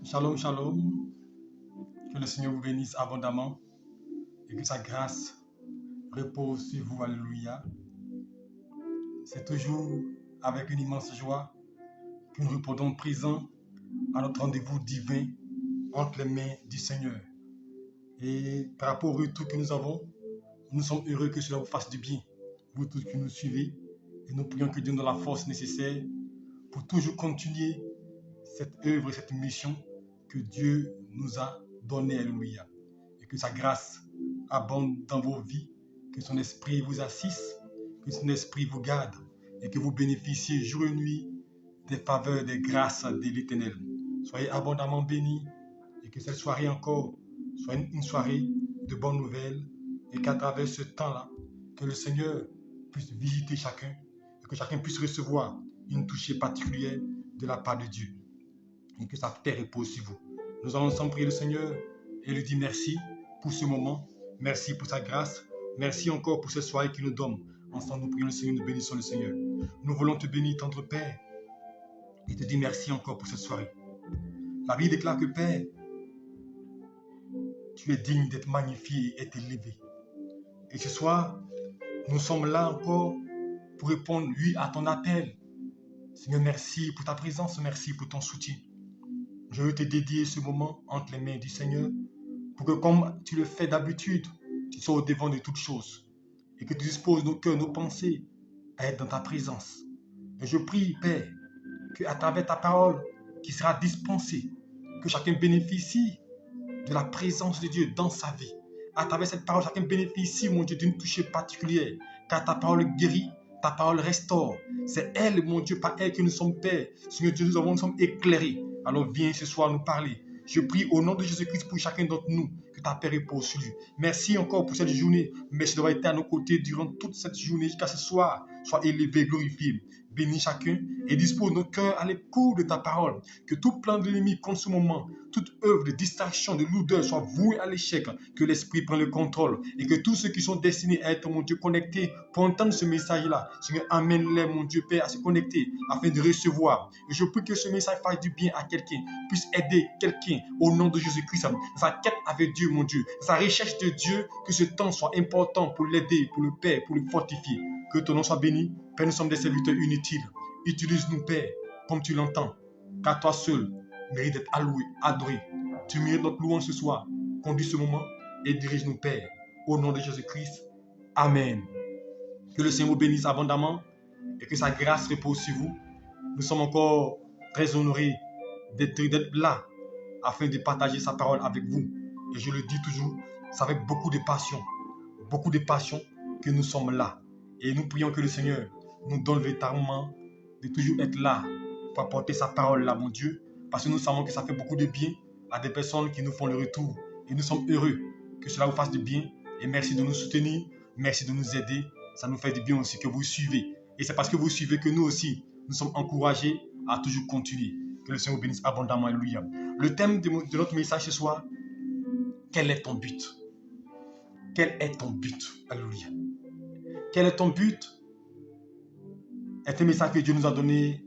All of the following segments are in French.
Shalom, shalom. Que le Seigneur vous bénisse abondamment et que sa grâce repose sur vous. Alléluia. C'est toujours avec une immense joie que nous répondons présents à notre rendez-vous divin entre les mains du Seigneur. Et par rapport au retour que nous avons, nous sommes heureux que cela vous fasse du bien. Vous tous qui nous suivez, et nous prions que Dieu nous donne la force nécessaire pour toujours continuer cette œuvre, cette mission que Dieu nous a donnée. Alléluia. Et que sa grâce abonde dans vos vies, que son esprit vous assiste, que son esprit vous garde et que vous bénéficiez jour et nuit des faveurs, des grâces de l'Éternel. Soyez abondamment bénis et que cette soirée encore soit une soirée de bonnes nouvelles et qu'à travers ce temps-là, que le Seigneur puisse visiter chacun et que chacun puisse recevoir une touchée particulière de la part de Dieu et que sa terre repose sur vous. Nous allons ensemble prier le Seigneur et lui dire merci pour ce moment, merci pour sa grâce, merci encore pour cette soirée qu'il nous donne. Ensemble, nous prions le Seigneur, nous bénissons le Seigneur. Nous voulons te bénir, tendre Père, et te dire merci encore pour cette soirée. La Bible déclare que Père, tu es digne d'être magnifié et élevé. Et ce soir, nous sommes là encore pour répondre, oui, à ton appel. Seigneur, merci pour ta présence, merci pour ton soutien. Je veux te dédier ce moment entre les mains du Seigneur pour que, comme tu le fais d'habitude, tu sois au devant de toutes choses et que tu disposes nos cœurs, nos pensées à être dans ta présence. Et je prie, Père, qu'à travers ta parole qui sera dispensée, que chacun bénéficie de la présence de Dieu dans sa vie. À travers cette parole, chacun bénéficie, mon Dieu, d'une touchée particulière, car ta parole guérit, ta parole restaure. C'est elle, mon Dieu, par elle que nous sommes Père. Seigneur Dieu, nous sommes éclairés. Alors viens ce soir nous parler. Je prie au nom de Jésus-Christ pour chacun d'entre nous que ta paix repose sur lui. Merci encore pour cette journée. Merci d'avoir été à nos côtés durant toute cette journée jusqu'à ce soir. Sois élevé, glorifié. Bénis chacun et dispose nos cœurs à l'écoute de ta parole. Que tout plan de l'ennemi contre ce moment, toute œuvre de distraction, de lourdeur soit vouée à l'échec. Que l'Esprit prenne le contrôle et que tous ceux qui sont destinés à être, mon Dieu, connectés pour entendre ce message-là, Seigneur, amène-les, mon Dieu Père, à se connecter afin de recevoir. Et je prie que ce message fasse du bien à quelqu'un, puisse aider quelqu'un au nom de Jésus-Christ. Sa quête avec Dieu, mon Dieu, sa recherche de Dieu, que ce temps soit important pour l'aider, pour le Père, pour le fortifier. Que ton nom soit béni. Père, nous sommes des serviteurs inutiles. Utilise-nous, Père, comme tu l'entends. Car toi seul mérite d'être alloué, adoré. Tu mérites notre louange ce soir. Conduis ce moment et dirige-nous, Père. Au nom de Jésus-Christ. Amen. Que le Seigneur vous bénisse abondamment et que sa grâce repose sur vous. Nous sommes encore très honorés d'être là afin de partager sa parole avec vous. Et je le dis toujours, c'est avec beaucoup de passion que nous sommes là. Et nous prions que le Seigneur nous donne véritablement de toujours être là pour apporter sa parole là, mon Dieu, parce que nous savons que ça fait beaucoup de bien à des personnes qui nous font le retour. Et nous sommes heureux que cela vous fasse du bien. Et merci de nous soutenir, merci de nous aider. Ça nous fait du bien aussi que vous suivez. Et c'est parce que vous suivez que nous aussi, nous sommes encouragés à toujours continuer. Que le Seigneur vous bénisse abondamment. Alléluia. Le thème de notre message ce soir, quel est ton but? Quel est ton but? Alléluia. Quel est ton but? C'est un message que Dieu nous a donné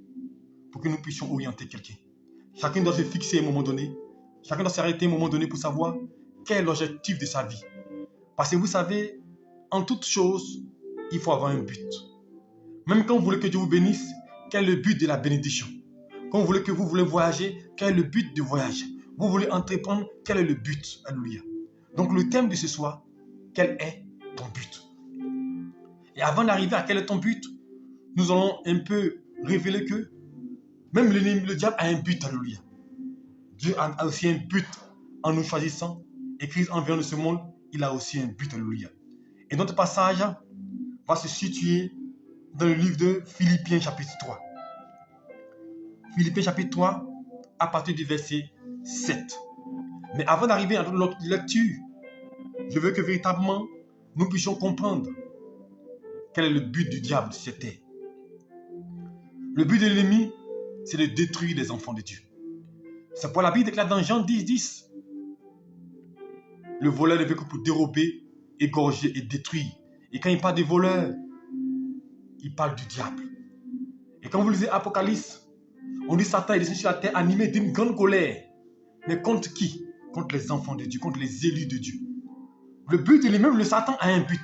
pour que nous puissions orienter quelqu'un. Chacun doit se fixer à un moment donné. Chacun doit s'arrêter à un moment donné pour savoir quel est l'objectif de sa vie. Parce que vous savez, en toute chose, il faut avoir un but. Même quand vous voulez que Dieu vous bénisse, quel est le but de la bénédiction? Quand vous voulez voyager, quel est le but du voyage? Vous voulez entreprendre, quel est le but? Alléluia. Donc le thème de ce soir, quel est ton but? Et avant d'arriver à quel est ton but, nous allons un peu révéler que même le diable a un but, alléluia. Dieu a aussi un but en nous choisissant. Et Christ envers de ce monde, il a aussi un but, alléluia. Et notre passage va se situer dans le livre de Philippiens chapitre 3. Philippiens chapitre 3, à partir du verset 7. Mais avant d'arriver à notre lecture, je veux que véritablement nous puissions comprendre quel est le but du diable sur cette terre. Le but de l'ennemi, c'est de détruire les enfants de Dieu. C'est pourquoi la Bible déclare dans Jean 10, 10. Le voleur ne veut que pour dérober, égorger et détruire. Et quand il parle de voleur, il parle du diable. Et quand vous lisez Apocalypse, on dit Satan est descendu sur la terre animé d'une grande colère. Mais contre qui? Contre les enfants de Dieu, contre les élus de Dieu. Le but de lui, même le Satan a un but.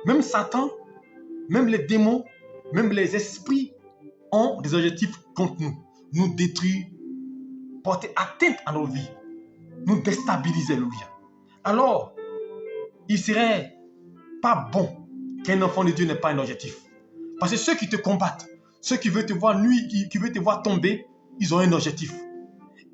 Même Satan, même les démons, même les esprits ont des objectifs contre nous. Nous détruire, porter atteinte à nos vies, nous déstabiliser, alléluia. Alors, il serait pas bon qu'un enfant de Dieu n'ait pas un objectif. Parce que ceux qui te combattent, ceux qui veulent te voir nuire, qui veulent te voir tomber, ils ont un objectif.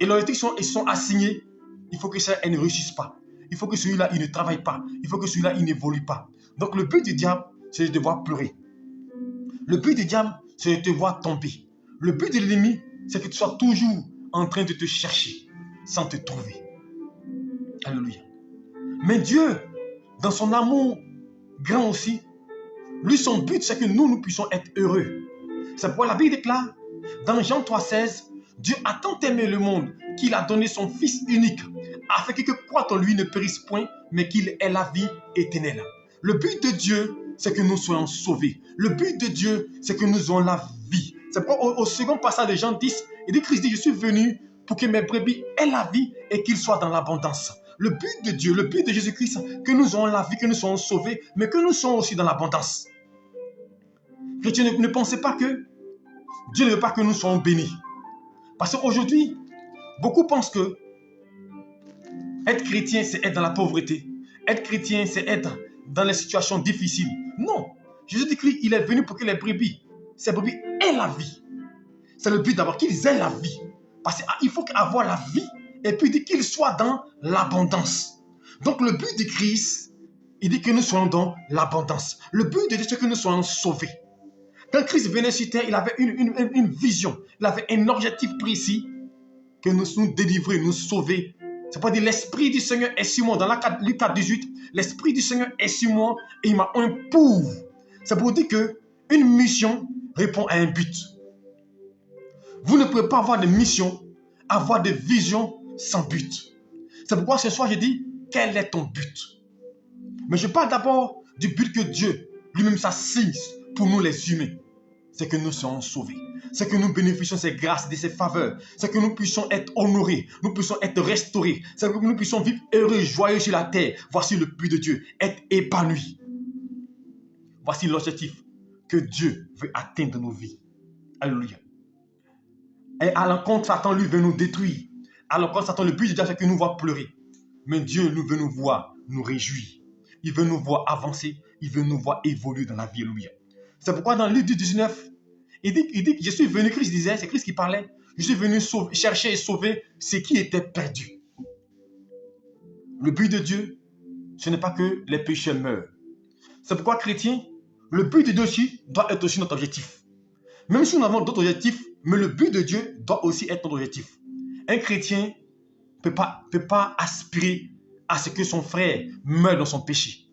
Et l'objectif, ils sont assignés. Il faut que ça ne réussisse pas. Il faut que celui-là, il ne travaille pas. Il faut que celui-là, il n'évolue pas. Donc le but du diable, c'est de te voir pleurer. Le but du diable, c'est de te voir tomber. Le but de l'ennemi, c'est que tu sois toujours en train de te chercher sans te trouver. Alléluia. Mais Dieu, dans son amour grand aussi, lui, son but, c'est que nous puissions être heureux. C'est pourquoi la Bible déclare, dans Jean 3,16, Dieu a tant aimé le monde qu'il a donné son Fils unique, afin que croit en lui ne périsse point, mais qu'il ait la vie éternelle. Le but de Dieu, c'est que nous soyons sauvés. Le but de Dieu, c'est que nous ayons la vie. C'est pourquoi au second passage de Jean 10, il dit, Christ dit, je suis venu pour que mes brebis aient la vie et qu'ils soient dans l'abondance. Le but de Dieu, le but de Jésus-Christ, que nous ayons la vie, que nous soyons sauvés, mais que nous soyons aussi dans l'abondance. Chrétiens, ne pensez pas que Dieu ne veut pas que nous soyons bénis. Parce qu'aujourd'hui, beaucoup pensent que être chrétien, c'est être dans la pauvreté. Être chrétien, c'est être dans les situations difficiles. Non. Jésus-Christ, il est venu pour que les brebis, ces brebis aient la vie. C'est le but d'abord, qu'ils aient la vie. Parce qu'il faut avoir la vie et puis il dit qu'ils soient dans l'abondance. Donc le but de Christ, il dit que nous soyons dans l'abondance. Le but de Dieu, c'est que nous soyons sauvés. Quand Christ venait sur terre, il avait une vision. Il avait un objectif précis que nous délivrer, nous sauver. C'est pour dire l'Esprit du Seigneur est sur moi. Dans Luc 4,18, l'Esprit du Seigneur est sur moi et il m'a éprouvé. C'est pour dire qu'une mission répond à un but. Vous ne pouvez pas avoir de mission, avoir de vision sans but. C'est pourquoi ce soir, je dis, quel est ton but? Mais je parle d'abord du but que Dieu lui-même s'assigne pour nous les humains. C'est que nous soyons sauvés. C'est que nous bénéficions de ses grâces, de ses faveurs. C'est que nous puissions être honorés. Nous puissions être restaurés. C'est que nous puissions vivre heureux, joyeux sur la terre. Voici le but de Dieu. Être épanoui. Voici l'objectif que Dieu veut atteindre dans nos vies. Alléluia. Et à l'encontre, Satan, lui, veut nous détruire. À l'encontre, Satan, le but de Dieu, c'est que nous voit pleurer. Mais Dieu, nous veut nous voir, nous réjouir. Il veut nous voir avancer. Il veut nous voir évoluer dans la vie. Alléluia. C'est pourquoi dans Luc 19, il dit que je suis venu, Christ disait, c'est Christ qui parlait, je suis venu chercher et sauver ce qui était perdu. Le but de Dieu, ce n'est pas que les pécheurs meurent. C'est pourquoi, chrétiens, le but de Dieu aussi doit être aussi notre objectif. Même si nous avons d'autres objectifs, mais le but de Dieu doit aussi être notre objectif. Un chrétien ne peut pas aspirer à ce que son frère meure dans son péché.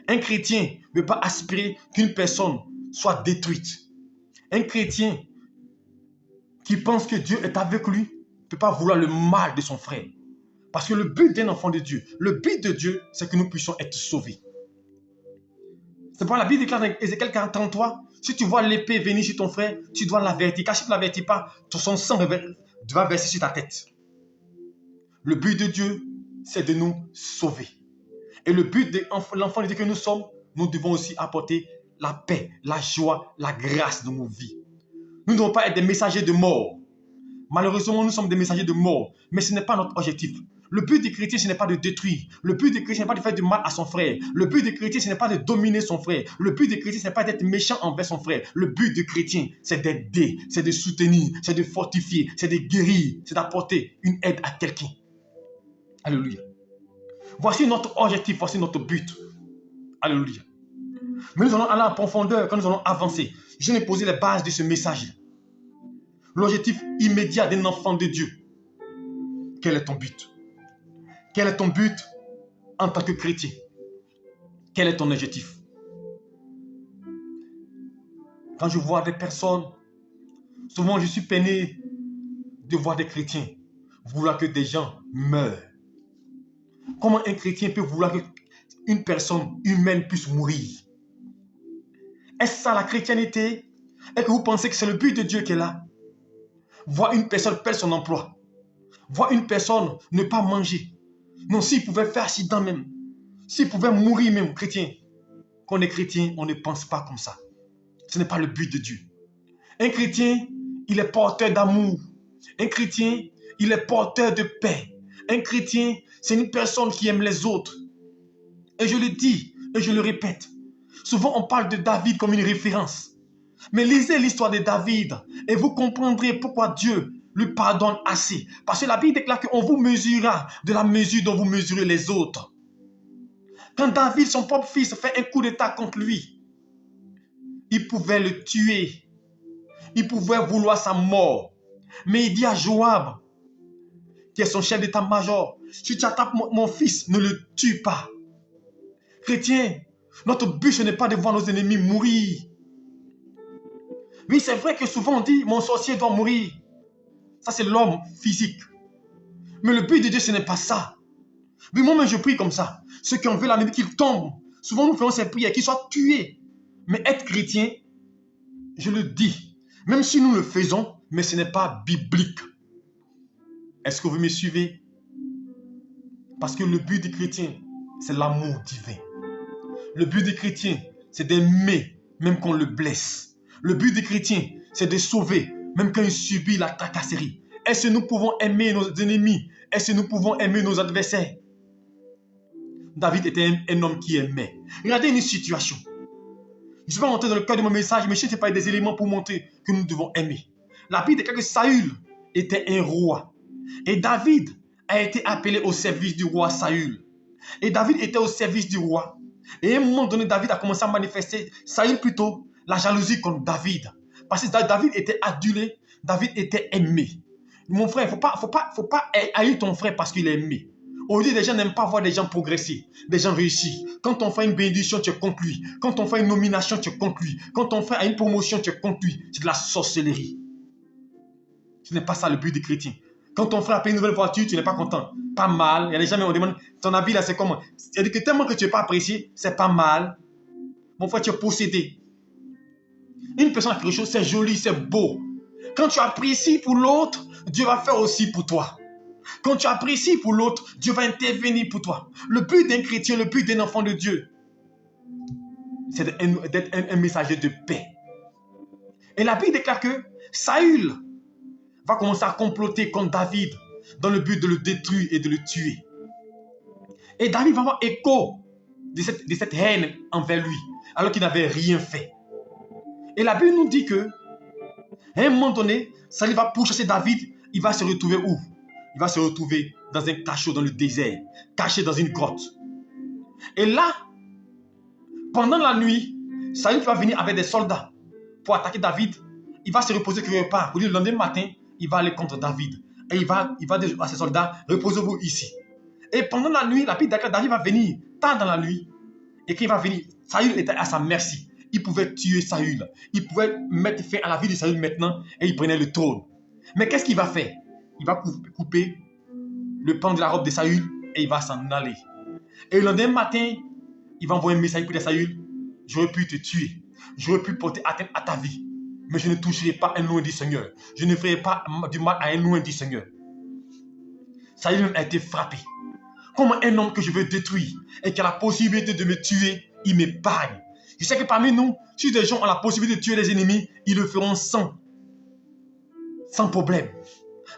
Un chrétien ne peut pas aspirer qu'une personne soit détruite. Un chrétien qui pense que Dieu est avec lui ne peut pas vouloir le mal de son frère. Parce que le but d'un enfant de Dieu, le but de Dieu, c'est que nous puissions être sauvés. C'est pourquoi la Bible déclare dans Ézéchiel 43, si tu vois l'épée venir sur ton frère, tu dois l'avertir. Car si tu ne l'avertis pas, son sang va verser sur ta tête. Le but de Dieu, c'est de nous sauver. Et le but de l'enfant de Dieu que nous sommes, nous devons aussi apporter la paix, la joie, la grâce dans nos vies. Nous ne devons pas être des messagers de mort. Malheureusement, nous sommes des messagers de mort, mais ce n'est pas notre objectif. Le but des chrétiens, ce n'est pas de détruire. Le but des chrétiens, ce n'est pas de faire du mal à son frère. Le but des chrétiens, ce n'est pas de dominer son frère. Le but des chrétiens, ce n'est pas d'être méchant envers son frère. Le but des chrétiens, c'est d'aider, c'est de soutenir, c'est de fortifier, c'est de guérir, c'est d'apporter une aide à quelqu'un. Alléluia. Voici notre objectif, voici notre but. Alléluia. Mais nous allons aller en profondeur quand nous allons avancer. Je vais poser les bases de ce message. L'objectif immédiat d'un enfant de Dieu. Quel est ton but? Quel est ton but en tant que chrétien? Quel est ton objectif? Quand je vois des personnes, souvent je suis peiné de voir des chrétiens vouloir que des gens meurent. Comment un chrétien peut vouloir qu'une personne humaine puisse mourir? Est-ce ça la chrétienté? Est-ce que vous pensez que c'est le but de Dieu qui est là? Voir une personne perdre son emploi. voir une personne ne pas manger. Non, s'il pouvait faire accident même, s'il pouvait mourir même, chrétien. Quand on est chrétien, on ne pense pas comme ça. Ce n'est pas le but de Dieu. Un chrétien, il est porteur d'amour. Un chrétien, il est porteur de paix. Un chrétien, c'est une personne qui aime les autres. Et je le dis, et je le répète. Souvent, on parle de David comme une référence. Mais lisez l'histoire de David et vous comprendrez pourquoi Dieu lui pardonne assez. Parce que la Bible déclare qu'on vous mesurera de la mesure dont vous mesurez les autres. Quand David, son propre fils, fait un coup d'état contre lui, il pouvait le tuer. Il pouvait vouloir sa mort. Mais il dit à Joab, qui est son chef d'état-major, si tu attaques mon fils, ne le tue pas. Chrétien, notre but, ce n'est pas de voir nos ennemis mourir. Oui, c'est vrai que souvent on dit, mon sorcier doit mourir. Ça, c'est l'homme physique. Mais le but de Dieu, ce n'est pas ça. Oui, moi-même, je prie comme ça. Ceux qui ont vu l'ennemi qu'ils tombent. Souvent, nous faisons ces prières, qu'ils soient tués. Mais être chrétien, je le dis, même si nous le faisons, mais ce n'est pas biblique. Est-ce que vous me suivez? Parce que le but du chrétien, c'est l'amour divin. Le but du chrétien, c'est d'aimer, même quand on le blesse. Le but du chrétien, c'est de sauver, même quand il subit la tracasserie. Est-ce que nous pouvons aimer nos ennemis? Est-ce que nous pouvons aimer nos adversaires? David était un homme qui aimait. Regardez une situation. Je ne suis pas rentré dans le cœur de mon message, mais je ne sais pas des éléments pour montrer que nous devons aimer. La Bible déclare que Saül était un roi. Et David a été appelé au service du roi Saül. Et David était au service du roi. Et à un moment donné, David a commencé à manifester, Saül plutôt, la jalousie contre David. Parce que David était adulé, David était aimé. Mon frère, il ne faut pas haïr ton frère parce qu'il est aimé. Aujourd'hui, les gens n'aiment pas voir des gens progresser, des gens réussir. Quand on fait une bénédiction, tu es contre lui. Quand on fait une nomination, tu es contre lui. Quand on fait une promotion, tu es contre lui. C'est de la sorcellerie. Ce n'est pas ça le but des chrétiens. Quand ton frère a payé une nouvelle voiture, tu n'es pas content. Pas mal. Il y a des gens qui on demande, ton avis là, c'est comment? C'est-à-dire que tellement que tu n'es pas apprécié, c'est pas mal. Mon frère, tu es possédé. Une personne a quelque chose, c'est joli, c'est beau. Quand tu apprécies pour l'autre, Dieu va faire aussi pour toi. Quand tu apprécies pour l'autre, Dieu va intervenir pour toi. Le but d'un chrétien, le but d'un enfant de Dieu, c'est d'être un messager de paix. Et la Bible déclare que Saül va commencer à comploter contre David dans le but de le détruire et de le tuer. Et David va avoir écho de cette haine envers lui, alors qu'il n'avait rien fait. Et la Bible nous dit que, à un moment donné, Saül va pourchasser David, il va se retrouver où? Il va se retrouver dans un cachot dans le désert, caché dans une grotte. Et là, pendant la nuit, Saül va venir avec des soldats pour attaquer David. Il va se reposer quelque part. Le lendemain matin, il va aller contre David. Et il va dire à ses soldats, reposez-vous ici. Et pendant la nuit, la Bible déclare David va venir tard dans la nuit. Et quand il va venir, Saül était à sa merci. Il pouvait tuer Saül. Il pouvait mettre fin à la vie de Saül maintenant et il prenait le trône. Mais qu'est-ce qu'il va faire? Il va couper le pan de la robe de Saül et il va s'en aller. Et le lendemain matin, il va envoyer un message pour Saül. J'aurais pu te tuer. J'aurais pu porter atteinte à ta vie. Mais je ne toucherai pas un loin du Seigneur. Je ne ferai pas du mal à un loin du Seigneur. Saül même a été frappé. Comment un homme que je veux détruire et qui a la possibilité de me tuer, il m'épargne. Je sais que parmi nous, si des gens ont la possibilité de tuer les ennemis, ils le feront sans problème.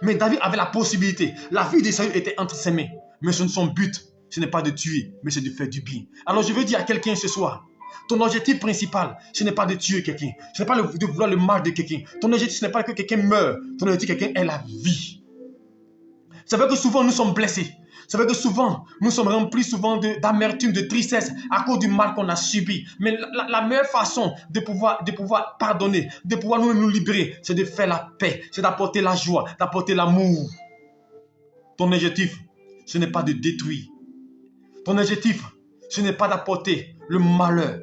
Mais David avait la possibilité. La vie de Saül était entre ses mains. Mais son but, ce n'est pas de tuer, mais c'est de faire du bien. Alors je veux dire à quelqu'un ce soir, ton objectif principal, ce n'est pas de tuer quelqu'un. Ce n'est pas de vouloir le mal de quelqu'un. Ton objectif, ce n'est pas que quelqu'un meure. Ton objectif, quelqu'un ait la vie. C'est vrai que souvent, nous sommes blessés. C'est vrai que souvent, nous sommes remplis souvent d'amertume, de tristesse à cause du mal qu'on a subi. Mais la meilleure façon de pouvoir pardonner, de pouvoir nous libérer, c'est de faire la paix, c'est d'apporter la joie, d'apporter l'amour. Ton objectif, ce n'est pas de détruire. Ton objectif, ce n'est pas d'apporter le malheur.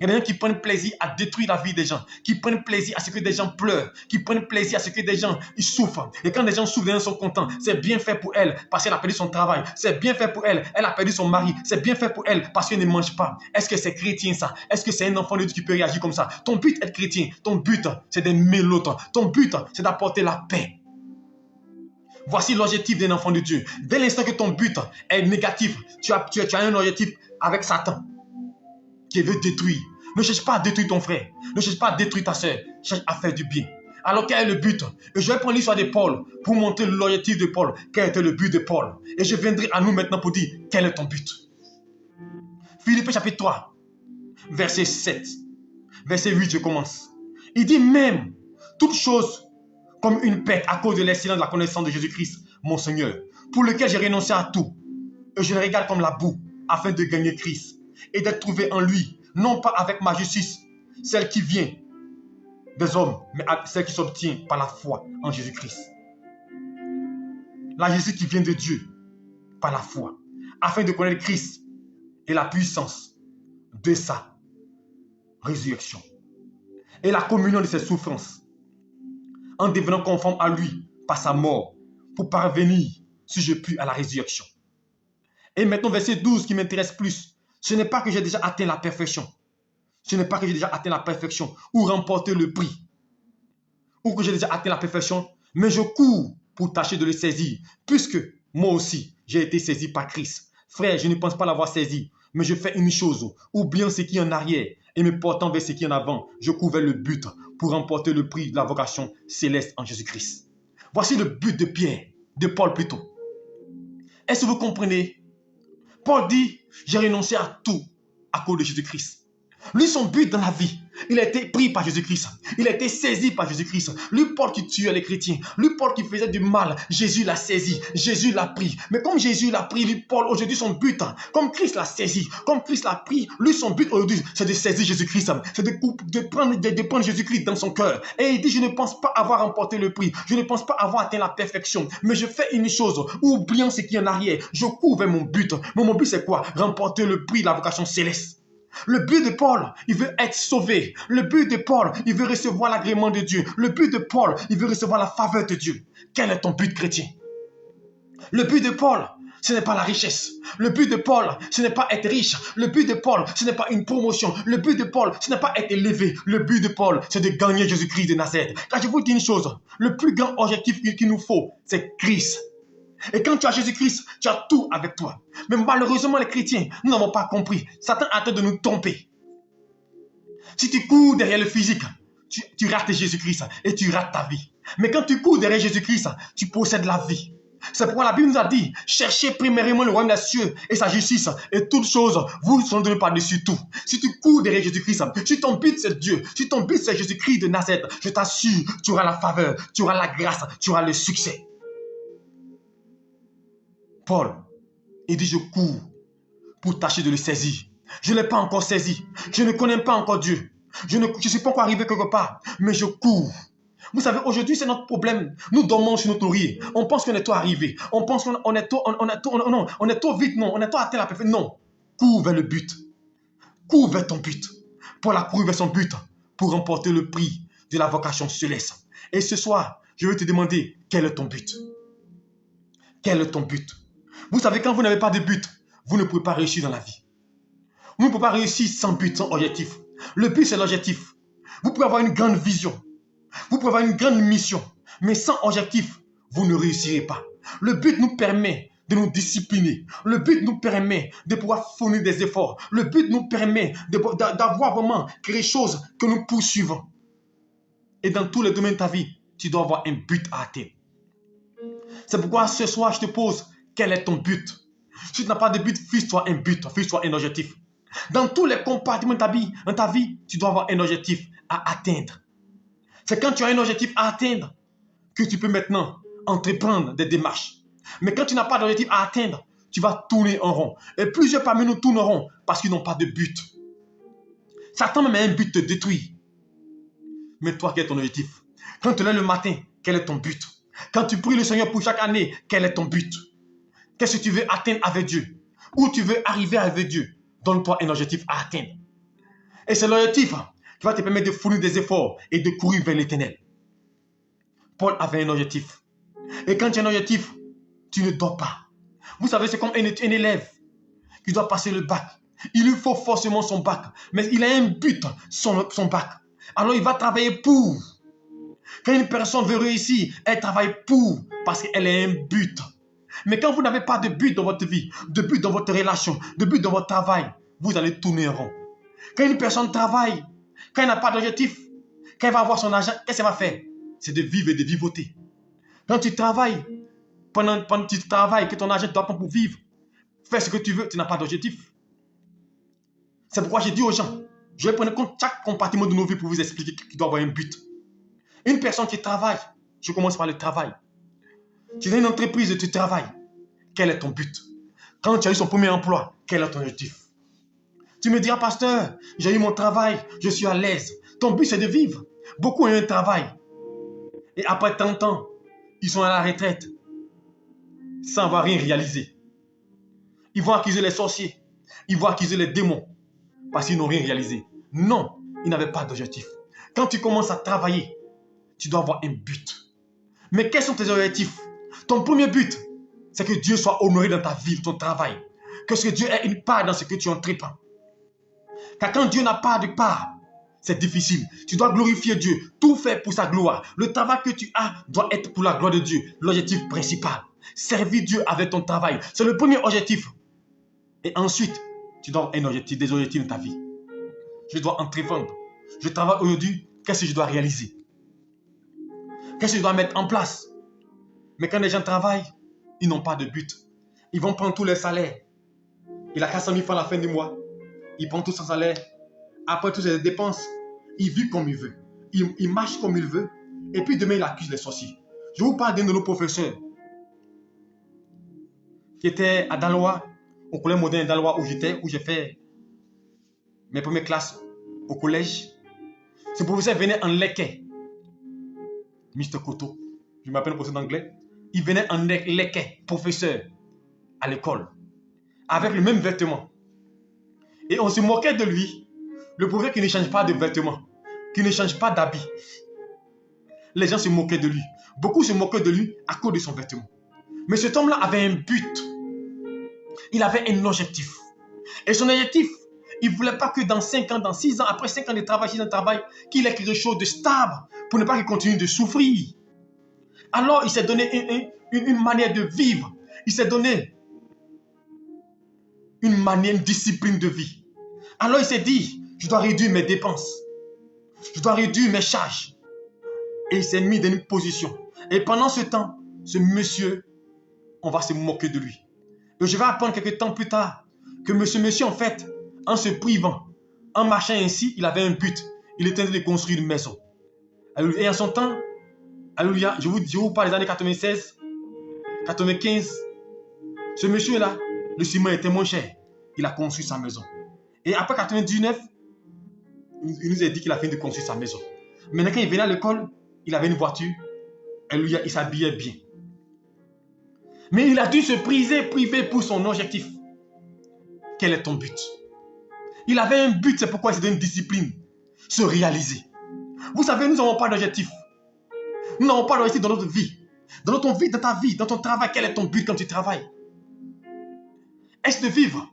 Il y a des gens qui prennent plaisir à détruire la vie des gens, qui prennent plaisir à ce que des gens pleurent, qui prennent plaisir à ce que des gens ils souffrent. Et quand des gens souffrent, les gens sont contents. C'est bien fait pour elle parce qu'elle a perdu son travail. C'est bien fait pour elle, elle a perdu son mari. C'est bien fait pour elle parce qu'elle ne mange pas. Est-ce que c'est chrétien ça? Est-ce que c'est un enfant de Dieu qui peut réagir comme ça? Ton but est chrétien. Ton but, c'est d'aimer l'autre. Ton but, c'est d'apporter la paix. Voici l'objectif d'un enfant de Dieu. Dès l'instant que ton but est négatif, tu as un objectif avec Satan qui veut détruire. Ne cherche pas à détruire ton frère. Ne cherche pas à détruire ta soeur. Cherche à faire du bien. Alors quel est le but? Et je vais prendre l'histoire de Paul pour montrer l'objectif de Paul. Quel était le but de Paul? Et je viendrai à nous maintenant pour dire quel est ton but. Philippiens chapitre 3, verset 7. Verset 8, je commence. Il dit même toute chose comme une perte à cause de l'excellence de la connaissance de Jésus-Christ, mon Seigneur, pour lequel j'ai renoncé à tout. Et je le regarde comme la boue, afin de gagner Christ, et d'être trouvé en lui, non pas avec ma justice, celle qui vient des hommes, mais celle qui s'obtient par la foi en Jésus-Christ. La justice qui vient de Dieu, par la foi, afin de connaître Christ et la puissance de sa résurrection, et la communion de ses souffrances, en devenant conforme à lui par sa mort, pour parvenir, si je puis, à la résurrection. Et maintenant, verset 12 qui m'intéresse plus. Ce n'est pas que j'ai déjà atteint la perfection. Ce n'est pas que j'ai déjà atteint la perfection ou remporté le prix. Ou que j'ai déjà atteint la perfection, mais je cours pour tâcher de le saisir, puisque moi aussi, j'ai été saisi par Christ. Frère, je ne pense pas l'avoir saisi, mais je fais une chose, oubliant ce qui est en arrière et me portant vers ce qui est en avant, je cours vers le but pour remporter le prix de la vocation céleste en Jésus-Christ. Voici le but de Pierre, de Paul plutôt. Est-ce que vous comprenez? Paul dit, j'ai renoncé à tout à cause de Jésus-Christ. Lui, son but dans la vie, il a été pris par Jésus-Christ. Il a été saisi par Jésus-Christ. Lui, Paul qui tuait les chrétiens. Lui, Paul qui faisait du mal. Jésus l'a saisi. Jésus l'a pris. Mais comme Jésus l'a pris, lui, Paul, aujourd'hui, son but, comme Christ l'a saisi, comme Christ l'a pris, lui, son but aujourd'hui, c'est de saisir Jésus-Christ. C'est de prendre Jésus-Christ dans son cœur. Et il dit, je ne pense pas avoir remporté le prix. Je ne pense pas avoir atteint la perfection. Mais je fais une chose, oubliant ce qui est en arrière. Je cours vers mon but. Mais mon but, c'est quoi? Remporter le prix de la vocation céleste. Le but de Paul, il veut être sauvé. Le but de Paul, il veut recevoir l'agrément de Dieu. Le but de Paul, il veut recevoir la faveur de Dieu. Quel est ton but chrétien? Le but de Paul, ce n'est pas la richesse. Le but de Paul, ce n'est pas être riche. Le but de Paul, ce n'est pas une promotion. Le but de Paul, ce n'est pas être élevé. Le but de Paul, c'est de gagner Jésus-Christ de Nazareth. Car je vous dis une chose, le plus grand objectif qu'il nous faut, c'est Christ. Et quand tu as Jésus-Christ, tu as tout avec toi. Mais malheureusement, les chrétiens, nous n'avons pas compris. Satan a tenté de nous tromper. Si tu cours derrière le physique, tu rates Jésus-Christ et tu rates ta vie. Mais quand tu cours derrière Jésus-Christ, tu possèdes la vie. C'est pourquoi la Bible nous a dit, cherchez premièrement le royaume des cieux et sa justice, et toutes choses vous seront données par-dessus tout. Si tu cours derrière Jésus-Christ, si ton but c'est Dieu, si ton but c'est Jésus-Christ de Nazareth, je t'assure, tu auras la faveur, tu auras la grâce, tu auras le succès. Paul, il dit, je cours pour tâcher de le saisir. Je ne l'ai pas encore saisi. Je ne connais pas encore Dieu. Je ne suis pas encore arrivé quelque part, mais je cours. Vous savez, aujourd'hui, c'est notre problème. Nous dormons sur notre oreiller. On pense qu'on est tout arrivé. On pense qu'on est tout, on est tout vite, non. On est tout atteint la perfection. Non. Cours vers le but. Cours vers ton but. Paul a couru vers son but pour remporter le prix de la vocation céleste. Et ce soir, je vais te demander, quel est ton but? Quel est ton but? Vous savez, quand vous n'avez pas de but, vous ne pouvez pas réussir dans la vie. Vous ne pouvez pas réussir sans but, sans objectif. Le but, c'est l'objectif. Vous pouvez avoir une grande vision. Vous pouvez avoir une grande mission. Mais sans objectif, vous ne réussirez pas. Le but nous permet de nous discipliner. Le but nous permet de pouvoir fournir des efforts. Le but nous permet d'avoir vraiment quelque chose que nous poursuivons. Et dans tous les domaines de ta vie, tu dois avoir un but à atteindre. C'est pourquoi ce soir, je te pose, quel est ton but? Si tu n'as pas de but, fixe-toi un but, fixe-toi un objectif. Dans tous les compartiments de ta vie, tu dois avoir un objectif à atteindre. C'est quand tu as un objectif à atteindre que tu peux maintenant entreprendre des démarches. Mais quand tu n'as pas d'objectif à atteindre, tu vas tourner en rond. Et plusieurs parmi nous tourneront parce qu'ils n'ont pas de but. Satan même a un but de te détruire. Mais toi, quel est ton objectif? Quand tu te lèves le matin, quel est ton but? Quand tu pries le Seigneur pour chaque année, quel est ton but? Qu'est-ce que tu veux atteindre avec Dieu? Où tu veux arriver avec Dieu? Donne-toi un objectif à atteindre. Et c'est l'objectif qui va te permettre de fournir des efforts et de courir vers l'éternel. Paul avait un objectif. Et quand tu as un objectif, tu ne dors pas. Vous savez, c'est comme un élève qui doit passer le bac. Il lui faut forcément son bac. Mais il a un but, son bac. Alors il va travailler pour. Quand une personne veut réussir, elle travaille parce qu'elle a un but. Mais quand vous n'avez pas de but dans votre vie, de but dans votre relation, de but dans votre travail, vous allez tourner rond. Quand une personne travaille, quand elle n'a pas d'objectif, quand elle va avoir son argent, qu'est-ce qu'elle va faire? C'est de vivre et de vivoter. Quand tu travailles, pendant que tu travailles, que ton argent ne doit pas pour vivre, fais ce que tu veux, tu n'as pas d'objectif. C'est pourquoi j'ai dit aux gens, je vais prendre compte chaque compartiment de nos vies pour vous expliquer qu'il doit avoir un but. Une personne qui travaille, je commence par le travail. Tu as une entreprise et tu travailles. Quel est ton but? Quand tu as eu son premier emploi, quel est ton objectif? Tu me diras, pasteur, j'ai eu mon travail, je suis à l'aise. Ton but, c'est de vivre. Beaucoup ont eu un travail. Et après tant de temps, ils sont à la retraite sans avoir rien réalisé. Ils vont accuser les sorciers. Ils vont accuser les démons parce qu'ils n'ont rien réalisé. Non, ils n'avaient pas d'objectif. Quand tu commences à travailler, tu dois avoir un but. Mais quels sont tes objectifs? Ton premier but, c'est que Dieu soit honoré dans ta vie, dans ton travail. Que Dieu ait une part dans ce que tu entreprends. Car quand Dieu n'a pas de part, c'est difficile. Tu dois glorifier Dieu, tout faire pour sa gloire. Le travail que tu as doit être pour la gloire de Dieu. L'objectif principal. Servir Dieu avec ton travail. C'est le premier objectif. Et ensuite, tu dois avoir un objectif, des objectifs dans ta vie. Je dois entreprendre. Je travaille aujourd'hui. Qu'est-ce que je dois réaliser? Qu'est-ce que je dois mettre en place? Mais quand les gens travaillent, ils n'ont pas de but. Ils vont prendre tous les salaires. Il a 400 000 francs à la fin du mois. Il prend tout son salaire. Après toutes ses dépenses, il vit comme il veut. Il marche comme il veut. Et puis demain, il accuse les sorciers. Je vous parle d'un de nos professeurs qui était à Daloa, au collège moderne Daloa où j'étais, où j'ai fait mes premières classes au collège. Ce professeur venait en leket. Mr. Koto, je m'appelle le professeur d'anglais. Il venait en leket, professeur, à l'école, avec le même vêtement. Et on se moquait de lui. Le professeur qui ne change pas de vêtements, qui ne change pas d'habit. Les gens se moquaient de lui. Beaucoup se moquaient de lui à cause de son vêtement. Mais cet homme-là avait un but. Il avait un objectif. Et son objectif, il ne voulait pas que dans 5 ans, dans 6 ans, après 5 ans de travail, 6 ans de travail, qu'il ait quelque chose de stable pour ne pas qu'il continue de souffrir. Alors, il s'est donné une manière de vivre. Il s'est donné une manière, une discipline de vie. Alors, il s'est dit, je dois réduire mes dépenses. Je dois réduire mes charges. Et il s'est mis dans une position. Et pendant ce temps, ce monsieur, on va se moquer de lui. Et je vais apprendre quelques temps plus tard que monsieur, en fait, en se privant, en marchant ainsi, il avait un but. Il était de construire une maison. Et en son temps, alléluia, je vous parle des années 96, 95. Ce monsieur-là, le ciment était moins cher. Il a construit sa maison. Et après 99, il nous a dit qu'il a fini de construire sa maison. Maintenant, quand il venait à l'école, il avait une voiture. Alléluia, il s'habillait bien. Mais il a dû se priver pour son objectif. Quel est ton but? Il avait un but, c'est pourquoi il s'est donné une discipline. Se réaliser. Vous savez, nous n'avons pas d'objectif. Nous n'avons pas d'objectif dans notre vie. Dans notre vie, dans ta vie, dans ton travail, quel est ton but quand tu travailles? Est-ce de vivre?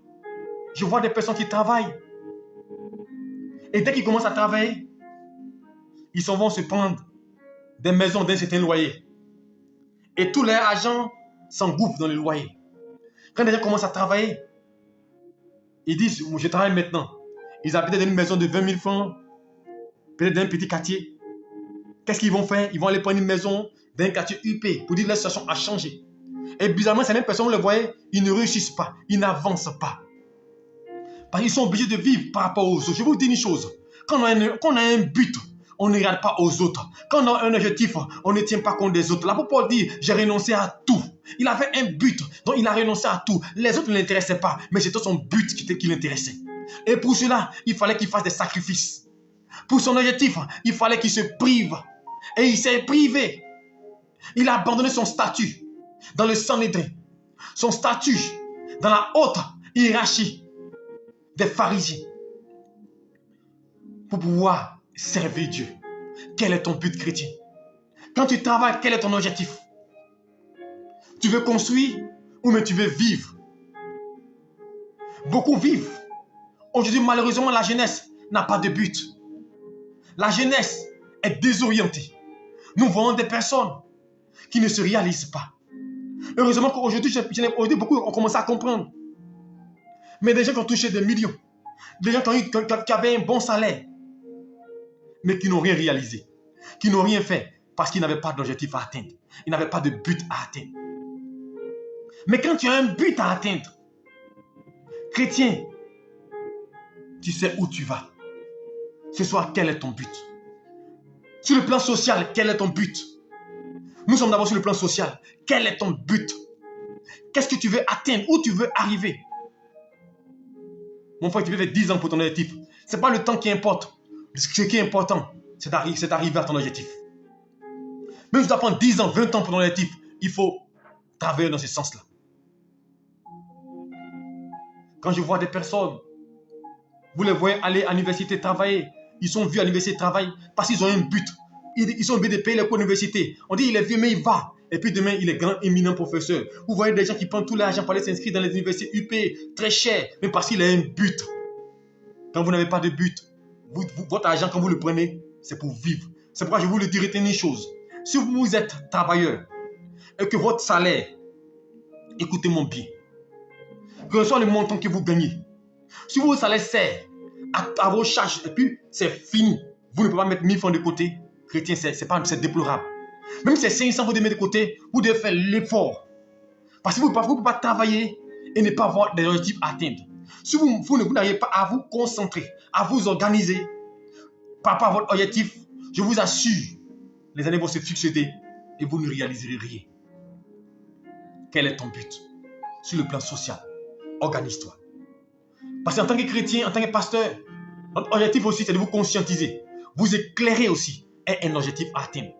Je vois des personnes qui travaillent. Et dès qu'ils commencent à travailler, ils s'en vont se prendre des maisons d'un certain loyer. Et tous leurs agents s'engouffrent dans le loyer. Quand les gens commencent à travailler, ils disent, je travaille maintenant. Ils habitent dans une maison de 20 000 francs, peut-être dans un petit quartier. Qu'est-ce qu'ils vont faire? Ils vont aller prendre une maison dans un quartier UP pour dire que la situation a changé. Et bizarrement, ces mêmes personnes, vous les voyez, ils ne réussissent pas, ils n'avancent pas. Parce qu'ils sont obligés de vivre par rapport aux autres. Je vous dis une chose, quand on a un but, on ne regarde pas aux autres. Quand on a un objectif, on ne tient pas compte des autres. L'apôtre Paul dit, j'ai renoncé à tout. Il avait un but, donc il a renoncé à tout. Les autres ne l'intéressaient pas, mais c'était son but qui l'intéressait. Et pour cela, il fallait qu'il fasse des sacrifices. Pour son objectif, il fallait qu'il se prive. Et il s'est privé. Il a abandonné son statut dans le Sanhédrin. Son statut dans la haute hiérarchie des pharisiens. Pour pouvoir servir Dieu. Quel est ton but chrétien? Quand tu travailles, quel est ton objectif? Tu veux construire ou mais tu veux vivre? Beaucoup vivent. Aujourd'hui, malheureusement, la jeunesse n'a pas de but. La jeunesse est désorientée. Nous voyons des personnes qui ne se réalisent pas. Heureusement qu'aujourd'hui, beaucoup ont commencé à comprendre. Mais des gens qui ont touché des millions, des gens qui avaient un bon salaire, mais qui n'ont rien réalisé, qui n'ont rien fait parce qu'ils n'avaient pas d'objectif à atteindre. Ils n'avaient pas de but à atteindre. Mais quand tu as un but à atteindre, chrétien, tu sais où tu vas. Ce soir, quel est ton but? Sur le plan social, quel est ton but? Nous sommes d'abord sur le plan social. Quel est ton but? Qu'est-ce que tu veux atteindre? Où tu veux arriver? Mon frère, tu peux faire 10 ans pour ton objectif. Ce n'est pas le temps qui importe. Ce qui est important, c'est d'arriver à ton objectif. Même si tu dois prendre 10 ans, 20 ans pour ton objectif, il faut travailler dans ce sens-là. Quand je vois des personnes, vous les voyez aller à l'université travailler, ils sont vus à l'université travailler parce qu'ils ont un but. Ils ont envie de payer les cours d'université. On dit il est vieux, mais il va. Et puis demain, il est grand, éminent professeur. Vous voyez des gens qui prennent tout l'argent pour aller s'inscrire dans les universités UP, très cher, mais parce qu'il a un but. Quand vous n'avez pas de but, votre argent, quand vous le prenez, c'est pour vivre. C'est pourquoi je vous le dis, retenez une chose. Si vous êtes travailleur et que votre salaire, écoutez-moi bien, que ce soit le montant que vous gagnez, si votre salaire sert à vos charges et puis c'est fini, vous ne pouvez pas mettre 1000 francs de côté, chrétien, c'est déplorable. Même si c'est 500, vous devez mettre de côté, vous devez faire l'effort. Parce que vous ne pouvez pas travailler et ne pas avoir des objectifs à atteindre. Si vous n'arrivez pas à vous concentrer, à vous organiser par rapport à votre objectif, je vous assure, les années vont se succéder et vous ne réaliserez rien. Quel est ton but? Sur le plan social, organise-toi. Parce qu'en tant que chrétien, en tant que pasteur, notre objectif aussi, c'est de vous conscientiser, vous éclairer aussi, et un objectif à atteindre.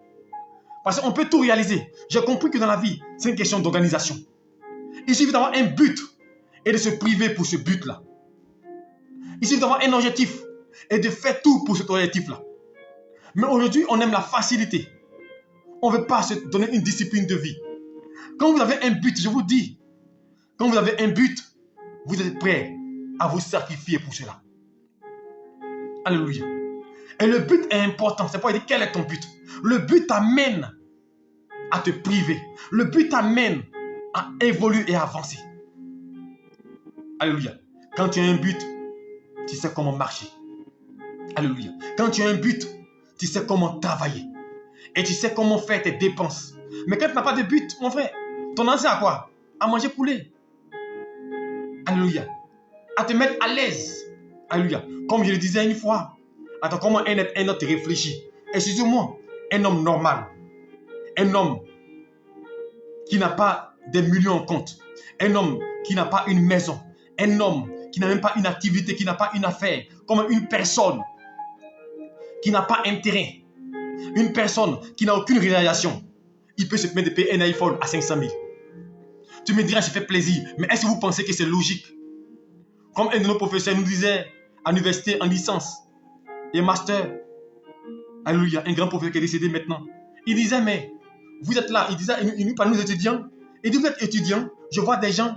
Parce qu'on peut tout réaliser. J'ai compris que dans la vie, c'est une question d'organisation. Il suffit d'avoir un but et de se priver pour ce but-là. Il suffit d'avoir un objectif et de faire tout pour cet objectif-là. Mais aujourd'hui, on aime la facilité. On ne veut pas se donner une discipline de vie. Quand vous avez un but, je vous dis, quand vous avez un but, vous êtes prêt à vous sacrifier pour cela. Alléluia. Et le but est important. C'est pourquoi il dit, quel est ton but? Le but t'amène à te priver. Le but t'amène à évoluer et à avancer. Alléluia. Quand tu as un but, tu sais comment marcher. Alléluia. Quand tu as un but, tu sais comment travailler. Et tu sais comment faire tes dépenses. Mais quand tu n'as pas de but, mon frère, ton answer à quoi? À manger poulet. Alléluia. À te mettre à l'aise. Alléluia. Comme je le disais une fois, attends, comment un autre réfléchit? Excusez-moi, un homme normal, un homme qui n'a pas des millions en compte, un homme qui n'a pas une maison, un homme qui n'a même pas une activité, qui n'a pas une affaire, comme une personne qui n'a pas intérêt, une personne qui n'a aucune réalisation, il peut se permettre de payer un iPhone à 500 000. Tu me diras, je fais plaisir, mais est-ce que vous pensez que c'est logique? Comme un de nos professeurs nous disait à l'université en licence et master, alléluia, un grand professeur qui est décédé maintenant. Il disait, mais vous êtes là, il nous parle aux étudiants. Il dit, vous êtes étudiants, je vois des gens